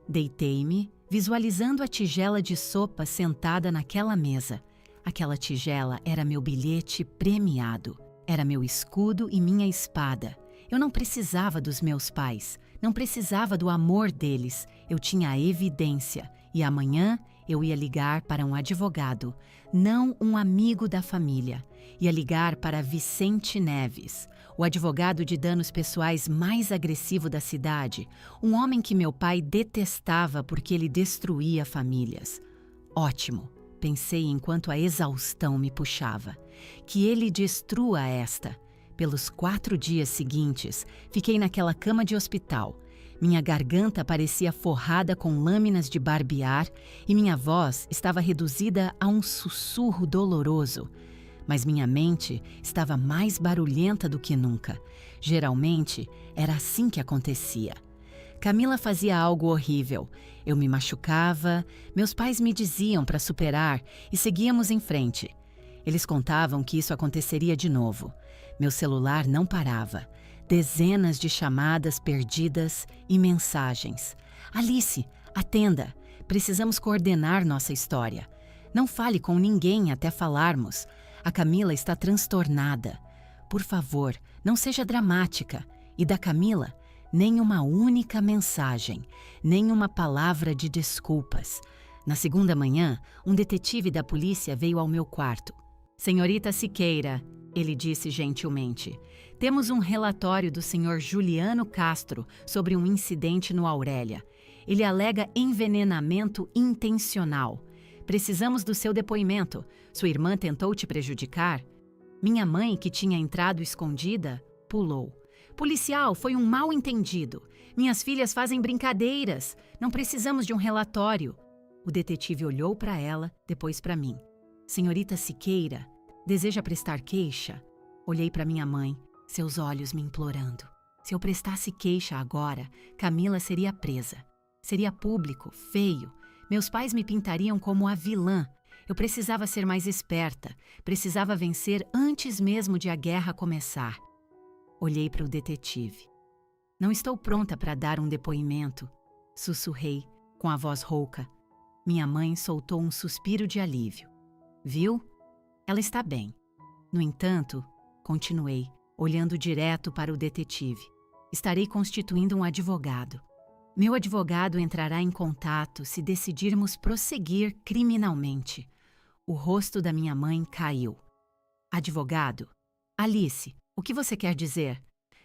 Deitei-me, visualizando a tigela de sopa sentada naquela mesa. Aquela tigela era meu bilhete premiado. Era meu escudo e minha espada. Eu não precisava dos meus pais, não precisava do amor deles. Eu tinha a evidência. E amanhã eu ia ligar para um advogado, não um amigo da família. Ia ligar para Vicente Neves, o advogado de danos pessoais mais agressivo da cidade, um homem que meu pai detestava porque ele destruía famílias. Ótimo, pensei enquanto a exaustão me puxava. Que ele destrua esta. Pelos 4 dias seguintes, fiquei naquela cama de hospital. Minha garganta parecia forrada com lâminas de barbear e minha voz estava reduzida a um sussurro doloroso. Mas minha mente estava mais barulhenta do que nunca. Geralmente, era assim que acontecia. Camila fazia algo horrível. Eu me machucava, meus pais me diziam para superar e seguíamos em frente. Eles contavam que isso aconteceria de novo. Meu celular não parava. Dezenas de chamadas perdidas e mensagens. Alice, atenda. Precisamos coordenar nossa história. Não fale com ninguém até falarmos. A Camila está transtornada. Por favor, não seja dramática. E da Camila, nem uma única mensagem, nem uma palavra de desculpas. Na segunda manhã, um detetive da polícia veio ao meu quarto. Senhorita Siqueira, ele disse gentilmente, temos um relatório do senhor Juliano Castro sobre um incidente no Aurélia. Ele alega envenenamento intencional. Precisamos do seu depoimento. Sua irmã tentou te prejudicar? Minha mãe, que tinha entrado escondida, pulou. Policial, foi um mal-entendido. Minhas filhas fazem brincadeiras. Não precisamos de um relatório. O detetive olhou para ela, depois para mim. Senhorita Siqueira, deseja prestar queixa? Olhei para minha mãe, seus olhos me implorando. Se eu prestasse queixa agora, Camila seria presa. Seria público, feio. Meus pais me pintariam como a vilã. Eu precisava ser mais esperta. Precisava vencer antes mesmo de a guerra começar. Olhei para o detetive. Não estou pronta para dar um depoimento. Sussurrei, com a voz rouca. Minha mãe soltou um suspiro de alívio. Viu? Ela está bem. No entanto, continuei, olhando direto para o detetive. Estarei constituindo um advogado. Meu advogado entrará em contato se decidirmos prosseguir criminalmente. O rosto da minha mãe caiu. Advogado? Alice, o que você quer dizer?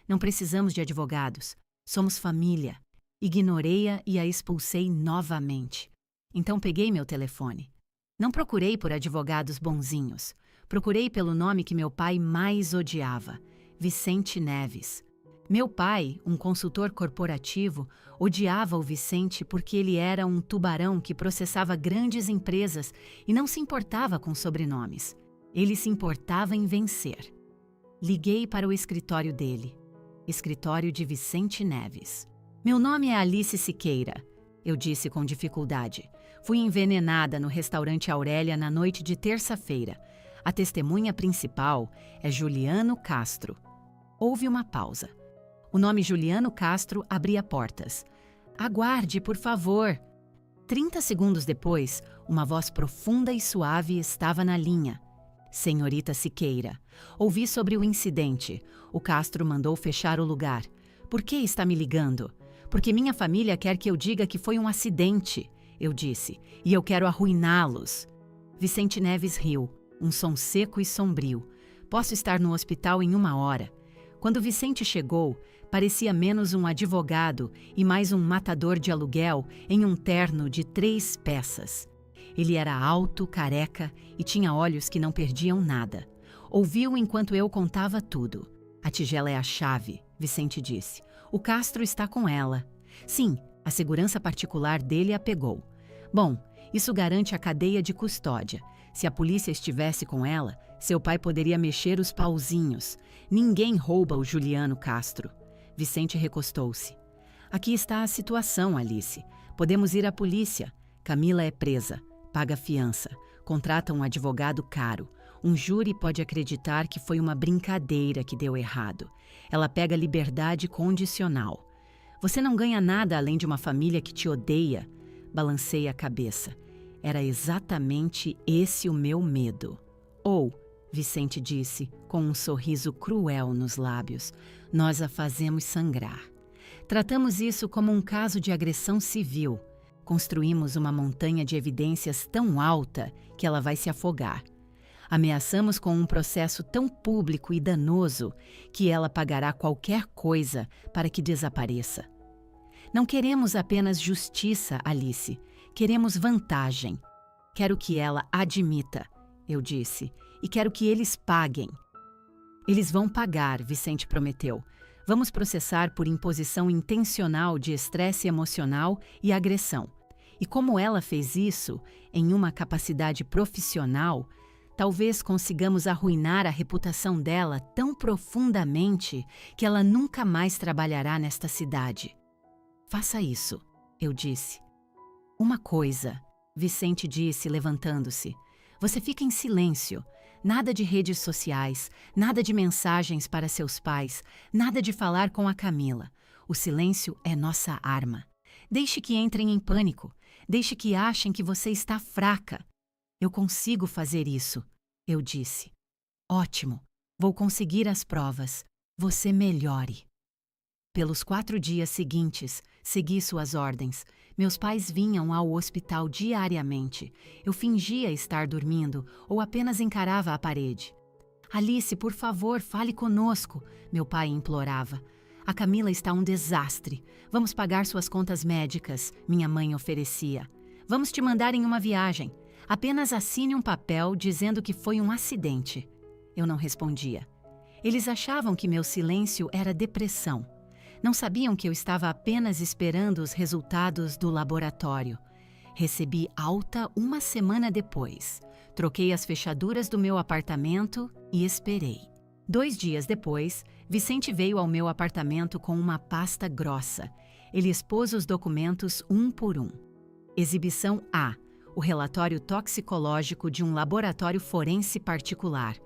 Não precisamos de advogados. Somos família. Ignorei-a e a expulsei novamente. Então peguei meu telefone. Não procurei por advogados bonzinhos. Procurei pelo nome que meu pai mais odiava, Vicente Neves. Meu pai, um consultor corporativo, odiava o Vicente porque ele era um tubarão que processava grandes empresas e não se importava com sobrenomes. Ele se importava em vencer. Liguei para o escritório dele. Escritório de Vicente Neves. Meu nome é Alice Siqueira, eu disse com dificuldade. Fui envenenada no restaurante Aurélia na noite de terça-feira. A testemunha principal é Juliano Castro. Houve uma pausa. O nome Juliano Castro abria portas. Aguarde, por favor. 30 segundos depois, uma voz profunda e suave estava na linha. Senhorita Siqueira, ouvi sobre o incidente. O Castro mandou fechar o lugar. Por que está me ligando? Porque minha família quer que eu diga que foi um acidente, eu disse, e eu quero arruiná-los. Vicente Neves riu, um som seco e sombrio. Posso estar no hospital em 1 hora. Quando Vicente chegou, parecia menos um advogado e mais um matador de aluguel em um terno de 3 peças. Ele era alto, careca e tinha olhos que não perdiam nada. Ouviu enquanto eu contava tudo. A tigela é a chave, Vicente disse. O Castro está com ela. Sim, a segurança particular dele a pegou. Bom, isso garante a cadeia de custódia. Se a polícia estivesse com ela, seu pai poderia mexer os pauzinhos. Ninguém rouba o Juliano Castro. Vicente recostou-se. Aqui está a situação, Alice. Podemos ir à polícia. Camila é presa. Paga fiança. Contrata um advogado caro. Um júri pode acreditar que foi uma brincadeira que deu errado. Ela pega liberdade condicional. Você não ganha nada além de uma família que te odeia. Balancei a cabeça. Era exatamente esse o meu medo. Ou, Vicente disse, com um sorriso cruel nos lábios, nós a fazemos sangrar. Tratamos isso como um caso de agressão civil. Construímos uma montanha de evidências tão alta que ela vai se afogar. Ameaçamos com um processo tão público e danoso que ela pagará qualquer coisa para que desapareça. Não queremos apenas justiça, Alice. Queremos vantagem. Quero que ela admita, eu disse, e quero que eles paguem. Eles vão pagar, Vicente prometeu. Vamos processar por imposição intencional de estresse emocional e agressão. E como ela fez isso, em uma capacidade profissional, talvez consigamos arruinar a reputação dela tão profundamente que ela nunca mais trabalhará nesta cidade. Faça isso, eu disse. Uma coisa, Vicente disse, levantando-se. Você fica em silêncio. Nada de redes sociais, nada de mensagens para seus pais, nada de falar com a Camila. O silêncio é nossa arma. Deixe que entrem em pânico. Deixe que achem que você está fraca. Eu consigo fazer isso, eu disse. Ótimo. Vou conseguir as provas. Você melhore. Pelos 4 dias seguintes, segui suas ordens. Meus pais vinham ao hospital diariamente. Eu fingia estar dormindo ou apenas encarava a parede. Alice, por favor, fale conosco, meu pai implorava. A Camila está um desastre. Vamos pagar suas contas médicas, minha mãe oferecia. Vamos te mandar em uma viagem. Apenas assine um papel dizendo que foi um acidente. Eu não respondia. Eles achavam que meu silêncio era depressão. Não sabiam que eu estava apenas esperando os resultados do laboratório. Recebi alta 1 semana depois. Troquei as fechaduras do meu apartamento e esperei. 2 dias depois, Vicente veio ao meu apartamento com uma pasta grossa. Ele expôs os documentos um por um. Exibição A. O relatório toxicológico de um laboratório forense particular.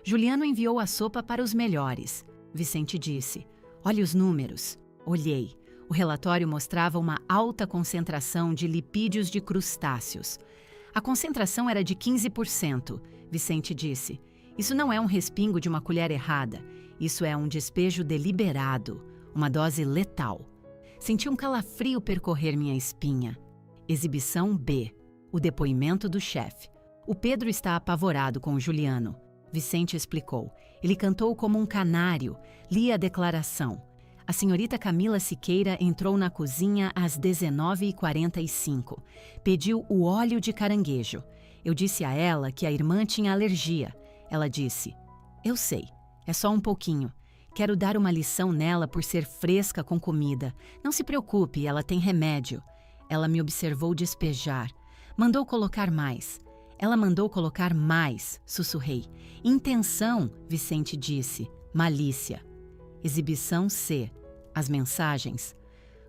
Juliano enviou a sopa para os melhores. Vicente disse. Olhe os números. Olhei. O relatório mostrava uma alta concentração de lipídios de crustáceos. A concentração era de 15%, Vicente disse. Isso não é um respingo de uma colher errada. Isso é um despejo deliberado, uma dose letal. Senti um calafrio percorrer minha espinha. Exibição B. O depoimento do chefe. O Pedro está apavorado com o Juliano. Vicente explicou. Ele cantou como um canário. Li a declaração. A senhorita Camila Siqueira entrou na cozinha às 19h45. Pediu o óleo de caranguejo. Eu disse a ela que a irmã tinha alergia. Ela disse, eu sei, é só um pouquinho. Quero dar uma lição nela por ser fresca com comida. Não se preocupe, ela tem remédio. Ela me observou despejar. Mandou colocar mais. Ela mandou colocar mais, sussurrei. Intenção, Vicente disse. Malícia. Exibição C. As mensagens.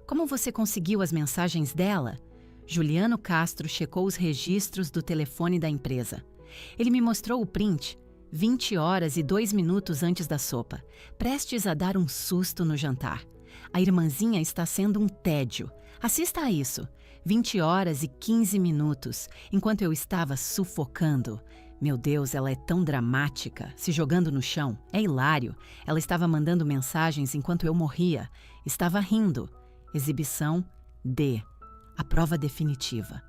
Como você conseguiu as mensagens dela? Juliano Castro checou os registros do telefone da empresa. Ele me mostrou o print, 20 horas e 2 minutos antes da sopa, prestes a dar um susto no jantar. A irmãzinha está sendo um tédio. Assista a isso. 20 horas e 15 minutos, enquanto eu estava sufocando. Meu Deus, ela é tão dramática, se jogando no chão. É hilário. Ela estava mandando mensagens enquanto eu morria. Estava rindo. Exibição D. A prova definitiva.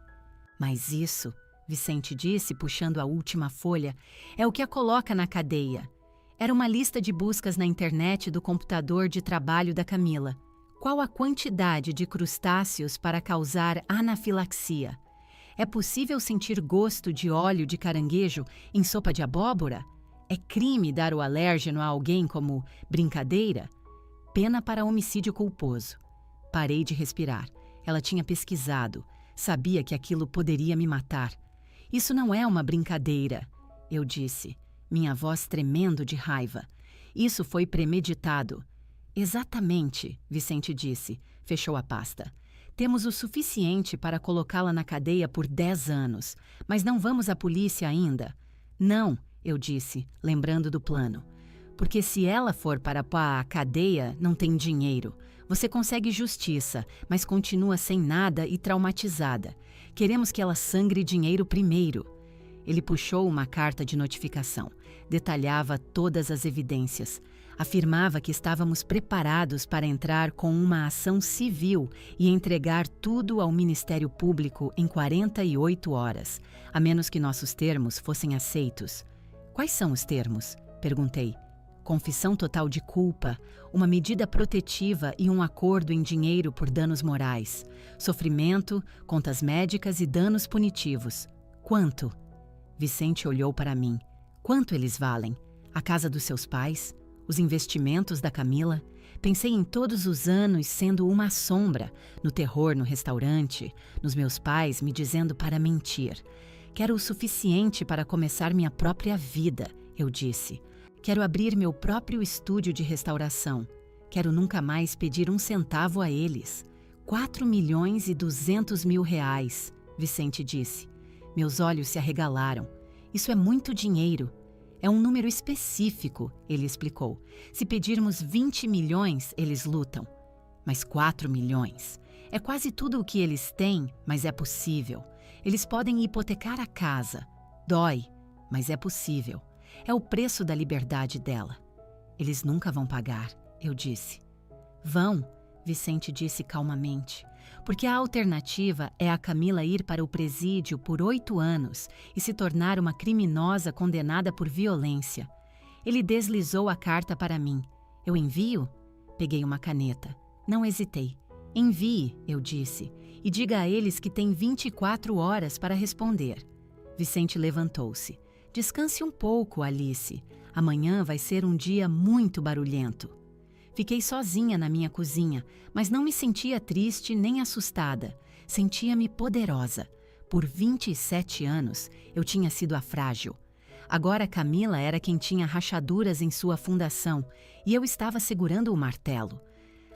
Mas isso, Vicente disse, puxando a última folha, é o que a coloca na cadeia. Era uma lista de buscas na internet do computador de trabalho da Camila. Qual a quantidade de crustáceos para causar anafilaxia? É possível sentir gosto de óleo de caranguejo em sopa de abóbora? É crime dar o alérgeno a alguém como brincadeira? Pena para homicídio culposo. Parei de respirar. Ela tinha pesquisado. Sabia que aquilo poderia me matar. Isso não é uma brincadeira, eu disse, minha voz tremendo de raiva. Isso foi premeditado. Exatamente, Vicente disse. Fechou a pasta. Temos o suficiente para colocá-la na cadeia por 10 anos, mas não vamos à polícia ainda. Não, eu disse, lembrando do plano. Porque se ela for para a cadeia, não tem dinheiro. Você consegue justiça, mas continua sem nada e traumatizada. Queremos que ela sangre dinheiro primeiro. Ele puxou uma carta de notificação. Detalhava todas as evidências. Afirmava que estávamos preparados para entrar com uma ação civil e entregar tudo ao Ministério Público em 48 horas, a menos que nossos termos fossem aceitos. Quais são os termos? Perguntei. Confissão total de culpa, uma medida protetiva e um acordo em dinheiro por danos morais, sofrimento, contas médicas e danos punitivos. Quanto? Vicente olhou para mim. Quanto eles valem? A casa dos seus pais? Os investimentos da Camila? Pensei em todos os anos sendo uma sombra, no terror no restaurante, nos meus pais me dizendo para mentir. Quero o suficiente para começar minha própria vida, eu disse. Quero abrir meu próprio estúdio de restauração. Quero nunca mais pedir um centavo a eles. 4.200.000 reais, Vicente disse. Meus olhos se arregalaram. Isso é muito dinheiro. É um número específico, ele explicou. Se pedirmos 20 milhões, eles lutam. Mas 4 milhões. É quase tudo o que eles têm, mas é possível. Eles podem hipotecar a casa. Dói, mas é possível. É o preço da liberdade dela. Eles nunca vão pagar, eu disse. Vão, Vicente disse calmamente, porque a alternativa é a Camila ir para o presídio por 8 anos e se tornar uma criminosa condenada por violência. Ele deslizou a carta para mim. Eu envio? Peguei uma caneta. Não hesitei. Envie, eu disse, e diga a eles que tem 24 horas para responder. Vicente levantou-se. Descanse um pouco, Alice. Amanhã vai ser um dia muito barulhento. Fiquei sozinha na minha cozinha, mas não me sentia triste nem assustada. Sentia-me poderosa. Por 27 anos, eu tinha sido a frágil. Agora Camila era quem tinha rachaduras em sua fundação e eu estava segurando o martelo.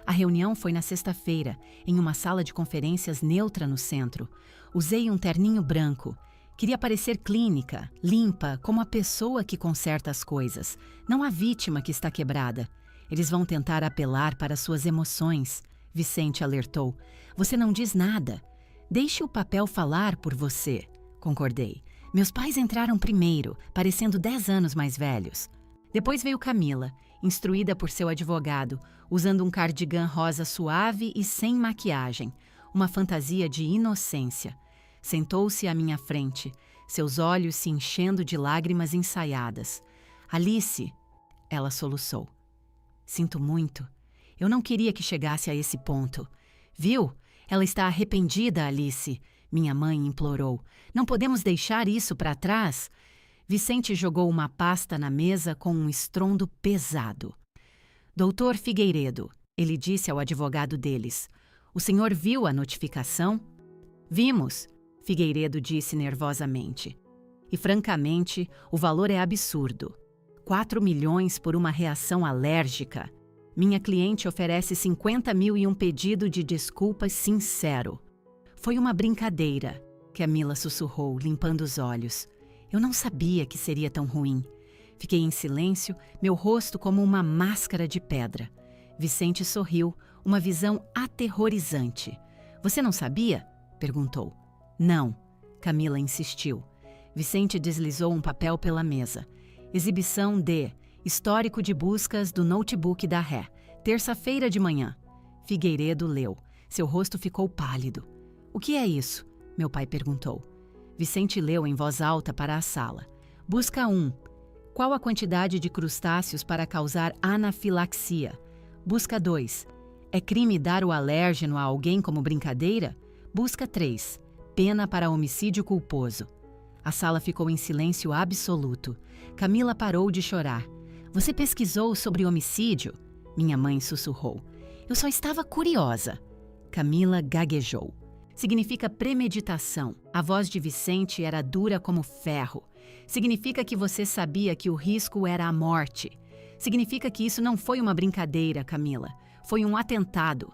A reunião foi na sexta-feira, em uma sala de conferências neutra no centro. Usei um terninho branco. Queria parecer clínica, limpa, como a pessoa que conserta as coisas, não a vítima que está quebrada. Eles vão tentar apelar para suas emoções, Vicente alertou. Você não diz nada. Deixe o papel falar por você, concordei. Meus pais entraram primeiro, parecendo 10 anos mais velhos. Depois veio Camila, instruída por seu advogado, usando um cardigan rosa suave e sem maquiagem, uma fantasia de inocência. Sentou-se à minha frente, seus olhos se enchendo de lágrimas ensaiadas. Alice, ela soluçou. Sinto muito. Eu não queria que chegasse a esse ponto. Viu? Ela está arrependida, Alice. Minha mãe implorou. Não podemos deixar isso para trás. Vicente jogou uma pasta na mesa com um estrondo pesado. Doutor Figueiredo, ele disse ao advogado deles. O senhor viu a notificação? Vimos, Figueiredo disse nervosamente. E francamente, o valor é absurdo. 4 milhões por uma reação alérgica. Minha cliente oferece 50 mil e um pedido de desculpas sincero. Foi uma brincadeira, Camila sussurrou, limpando os olhos. Eu não sabia que seria tão ruim. Fiquei em silêncio, meu rosto como uma máscara de pedra. Vicente sorriu, uma visão aterrorizante. Você não sabia? Perguntou. Não, Camila insistiu. Vicente deslizou um papel pela mesa. Exibição de Histórico de buscas do notebook da Ré. Terça-feira de manhã. Figueiredo leu. Seu rosto ficou pálido. O que é isso? Meu pai perguntou. Vicente leu em voz alta para a sala. Busca 1. Qual a quantidade de crustáceos para causar anafilaxia? Busca 2. É crime dar o alérgeno a alguém como brincadeira? Busca 3. Pena para homicídio culposo. A sala ficou em silêncio absoluto. Camila parou de chorar. Você pesquisou sobre homicídio? Minha mãe sussurrou. Eu só estava curiosa. Camila gaguejou. Significa premeditação. A voz de Vicente era dura como ferro. Significa que você sabia que o risco era a morte. Significa que isso não foi uma brincadeira, Camila. Foi um atentado.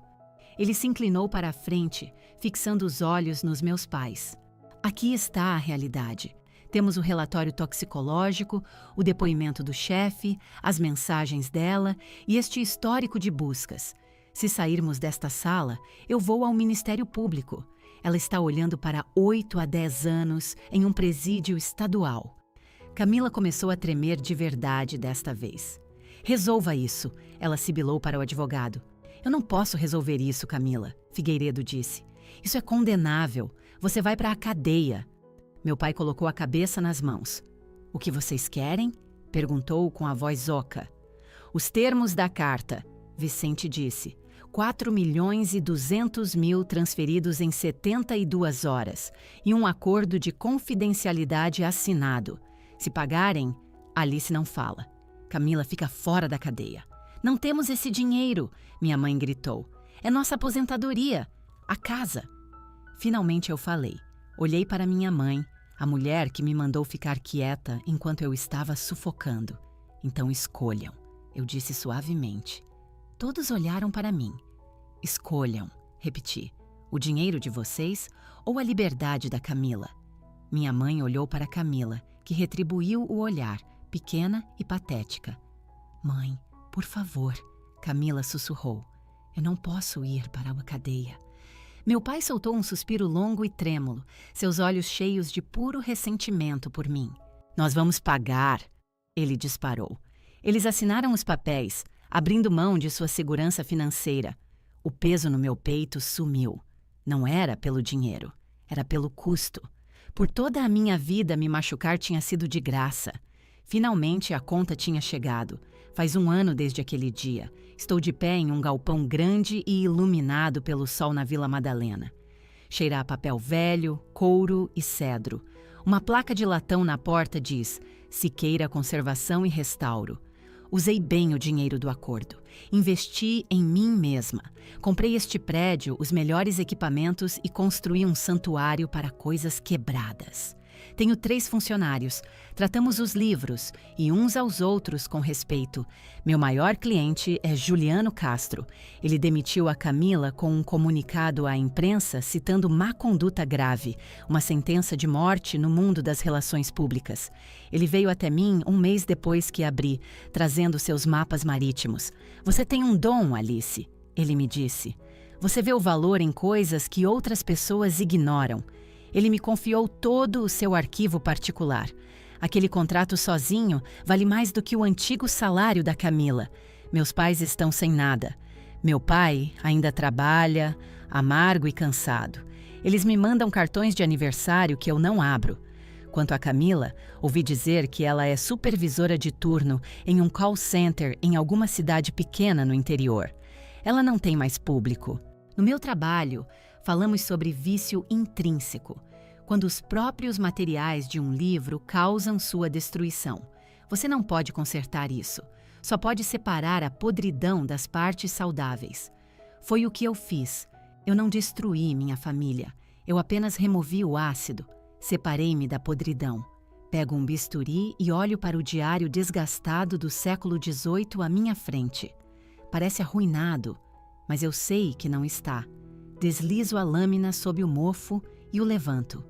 Ele se inclinou para a frente, fixando os olhos nos meus pais. Aqui está a realidade. Temos o relatório toxicológico, o depoimento do chefe, as mensagens dela e este histórico de buscas. Se sairmos desta sala, eu vou ao Ministério Público. Ela está olhando para 8 a 10 anos em um presídio estadual. Camila começou a tremer de verdade desta vez. Resolva isso, ela sibilou para o advogado. Eu não posso resolver isso, Camila, Figueiredo disse. Isso é condenável. Você vai para a cadeia. Meu pai colocou a cabeça nas mãos. O que vocês querem? Perguntou com a voz oca. Os termos da carta, Vicente disse. 4.200.000 transferidos em 72 horas e um acordo de confidencialidade assinado. Se pagarem, Alice não fala. Camila fica fora da cadeia. Não temos esse dinheiro, minha mãe gritou. É nossa aposentadoria, a casa. Finalmente eu falei. Olhei para minha mãe, a mulher que me mandou ficar quieta enquanto eu estava sufocando. Então escolham, eu disse suavemente. Todos olharam para mim. Escolham, repeti, o dinheiro de vocês ou a liberdade da Camila? Minha mãe olhou para Camila, que retribuiu o olhar, pequena e patética. Mãe, por favor, Camila sussurrou. Eu não posso ir para a cadeia. Meu pai soltou um suspiro longo e trêmulo, seus olhos cheios de puro ressentimento por mim. Nós vamos pagar, ele disparou. Eles assinaram os papéis, abrindo mão de sua segurança financeira. O peso no meu peito sumiu. Não era pelo dinheiro, era pelo custo. Por toda a minha vida, me machucar tinha sido de graça. Finalmente, a conta tinha chegado. Faz 1 ano desde aquele dia. Estou de pé em um galpão grande e iluminado pelo sol na Vila Madalena. Cheira a papel velho, couro e cedro. Uma placa de latão na porta diz: Siqueira Conservação e Restauro. Usei bem o dinheiro do acordo. Investi em mim mesma. Comprei este prédio, os melhores equipamentos e construí um santuário para coisas quebradas. Tenho 3 funcionários. Tratamos os livros e uns aos outros com respeito. Meu maior cliente é Juliano Castro. Ele demitiu a Camila com um comunicado à imprensa citando má conduta grave, uma sentença de morte no mundo das relações públicas. Ele veio até mim 1 mês depois que abri, trazendo seus mapas marítimos. Você tem um dom, Alice, ele me disse. Você vê o valor em coisas que outras pessoas ignoram. Ele me confiou todo o seu arquivo particular. Aquele contrato sozinho vale mais do que o antigo salário da Camila. Meus pais estão sem nada. Meu pai ainda trabalha, amargo e cansado. Eles me mandam cartões de aniversário que eu não abro. Quanto a Camila, ouvi dizer que ela é supervisora de turno em um call center em alguma cidade pequena no interior. Ela não tem mais público. No meu trabalho, falamos sobre vício intrínseco, quando os próprios materiais de um livro causam sua destruição. Você não pode consertar isso, só pode separar a podridão das partes saudáveis. Foi o que eu fiz. Eu não destruí minha família, eu apenas removi o ácido, separei-me da podridão. Pego um bisturi e olho para o diário desgastado do século XVIII à minha frente. Parece arruinado, mas eu sei que não está. Deslizo a lâmina sob o mofo e o levanto.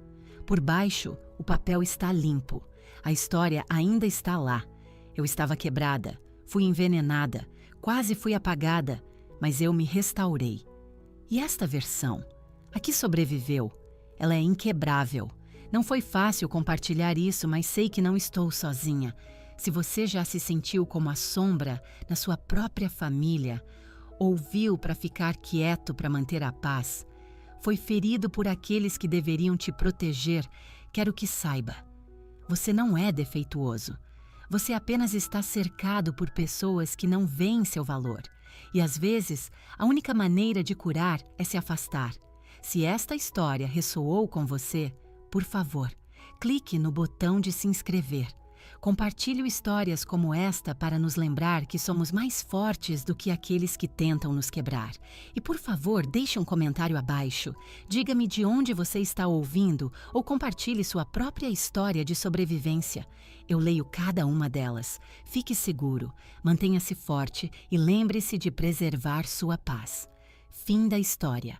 Por baixo, o papel está limpo. A história ainda está lá. Eu estava quebrada, fui envenenada, quase fui apagada, mas eu me restaurei. E esta versão? A que sobreviveu? Ela é inquebrável. Não foi fácil compartilhar isso, mas sei que não estou sozinha. Se você já se sentiu como a sombra na sua própria família, ouviu para ficar quieto para manter a paz, foi ferido por aqueles que deveriam te proteger, quero que saiba. Você não é defeituoso. Você apenas está cercado por pessoas que não veem seu valor. E às vezes, a única maneira de curar é se afastar. Se esta história ressoou com você, por favor, clique no botão de se inscrever. Compartilhe histórias como esta para nos lembrar que somos mais fortes do que aqueles que tentam nos quebrar. E por favor, deixe um comentário abaixo. Diga-me de onde você está ouvindo ou compartilhe sua própria história de sobrevivência. Eu leio cada uma delas. Fique seguro, mantenha-se forte e lembre-se de preservar sua paz. Fim da história.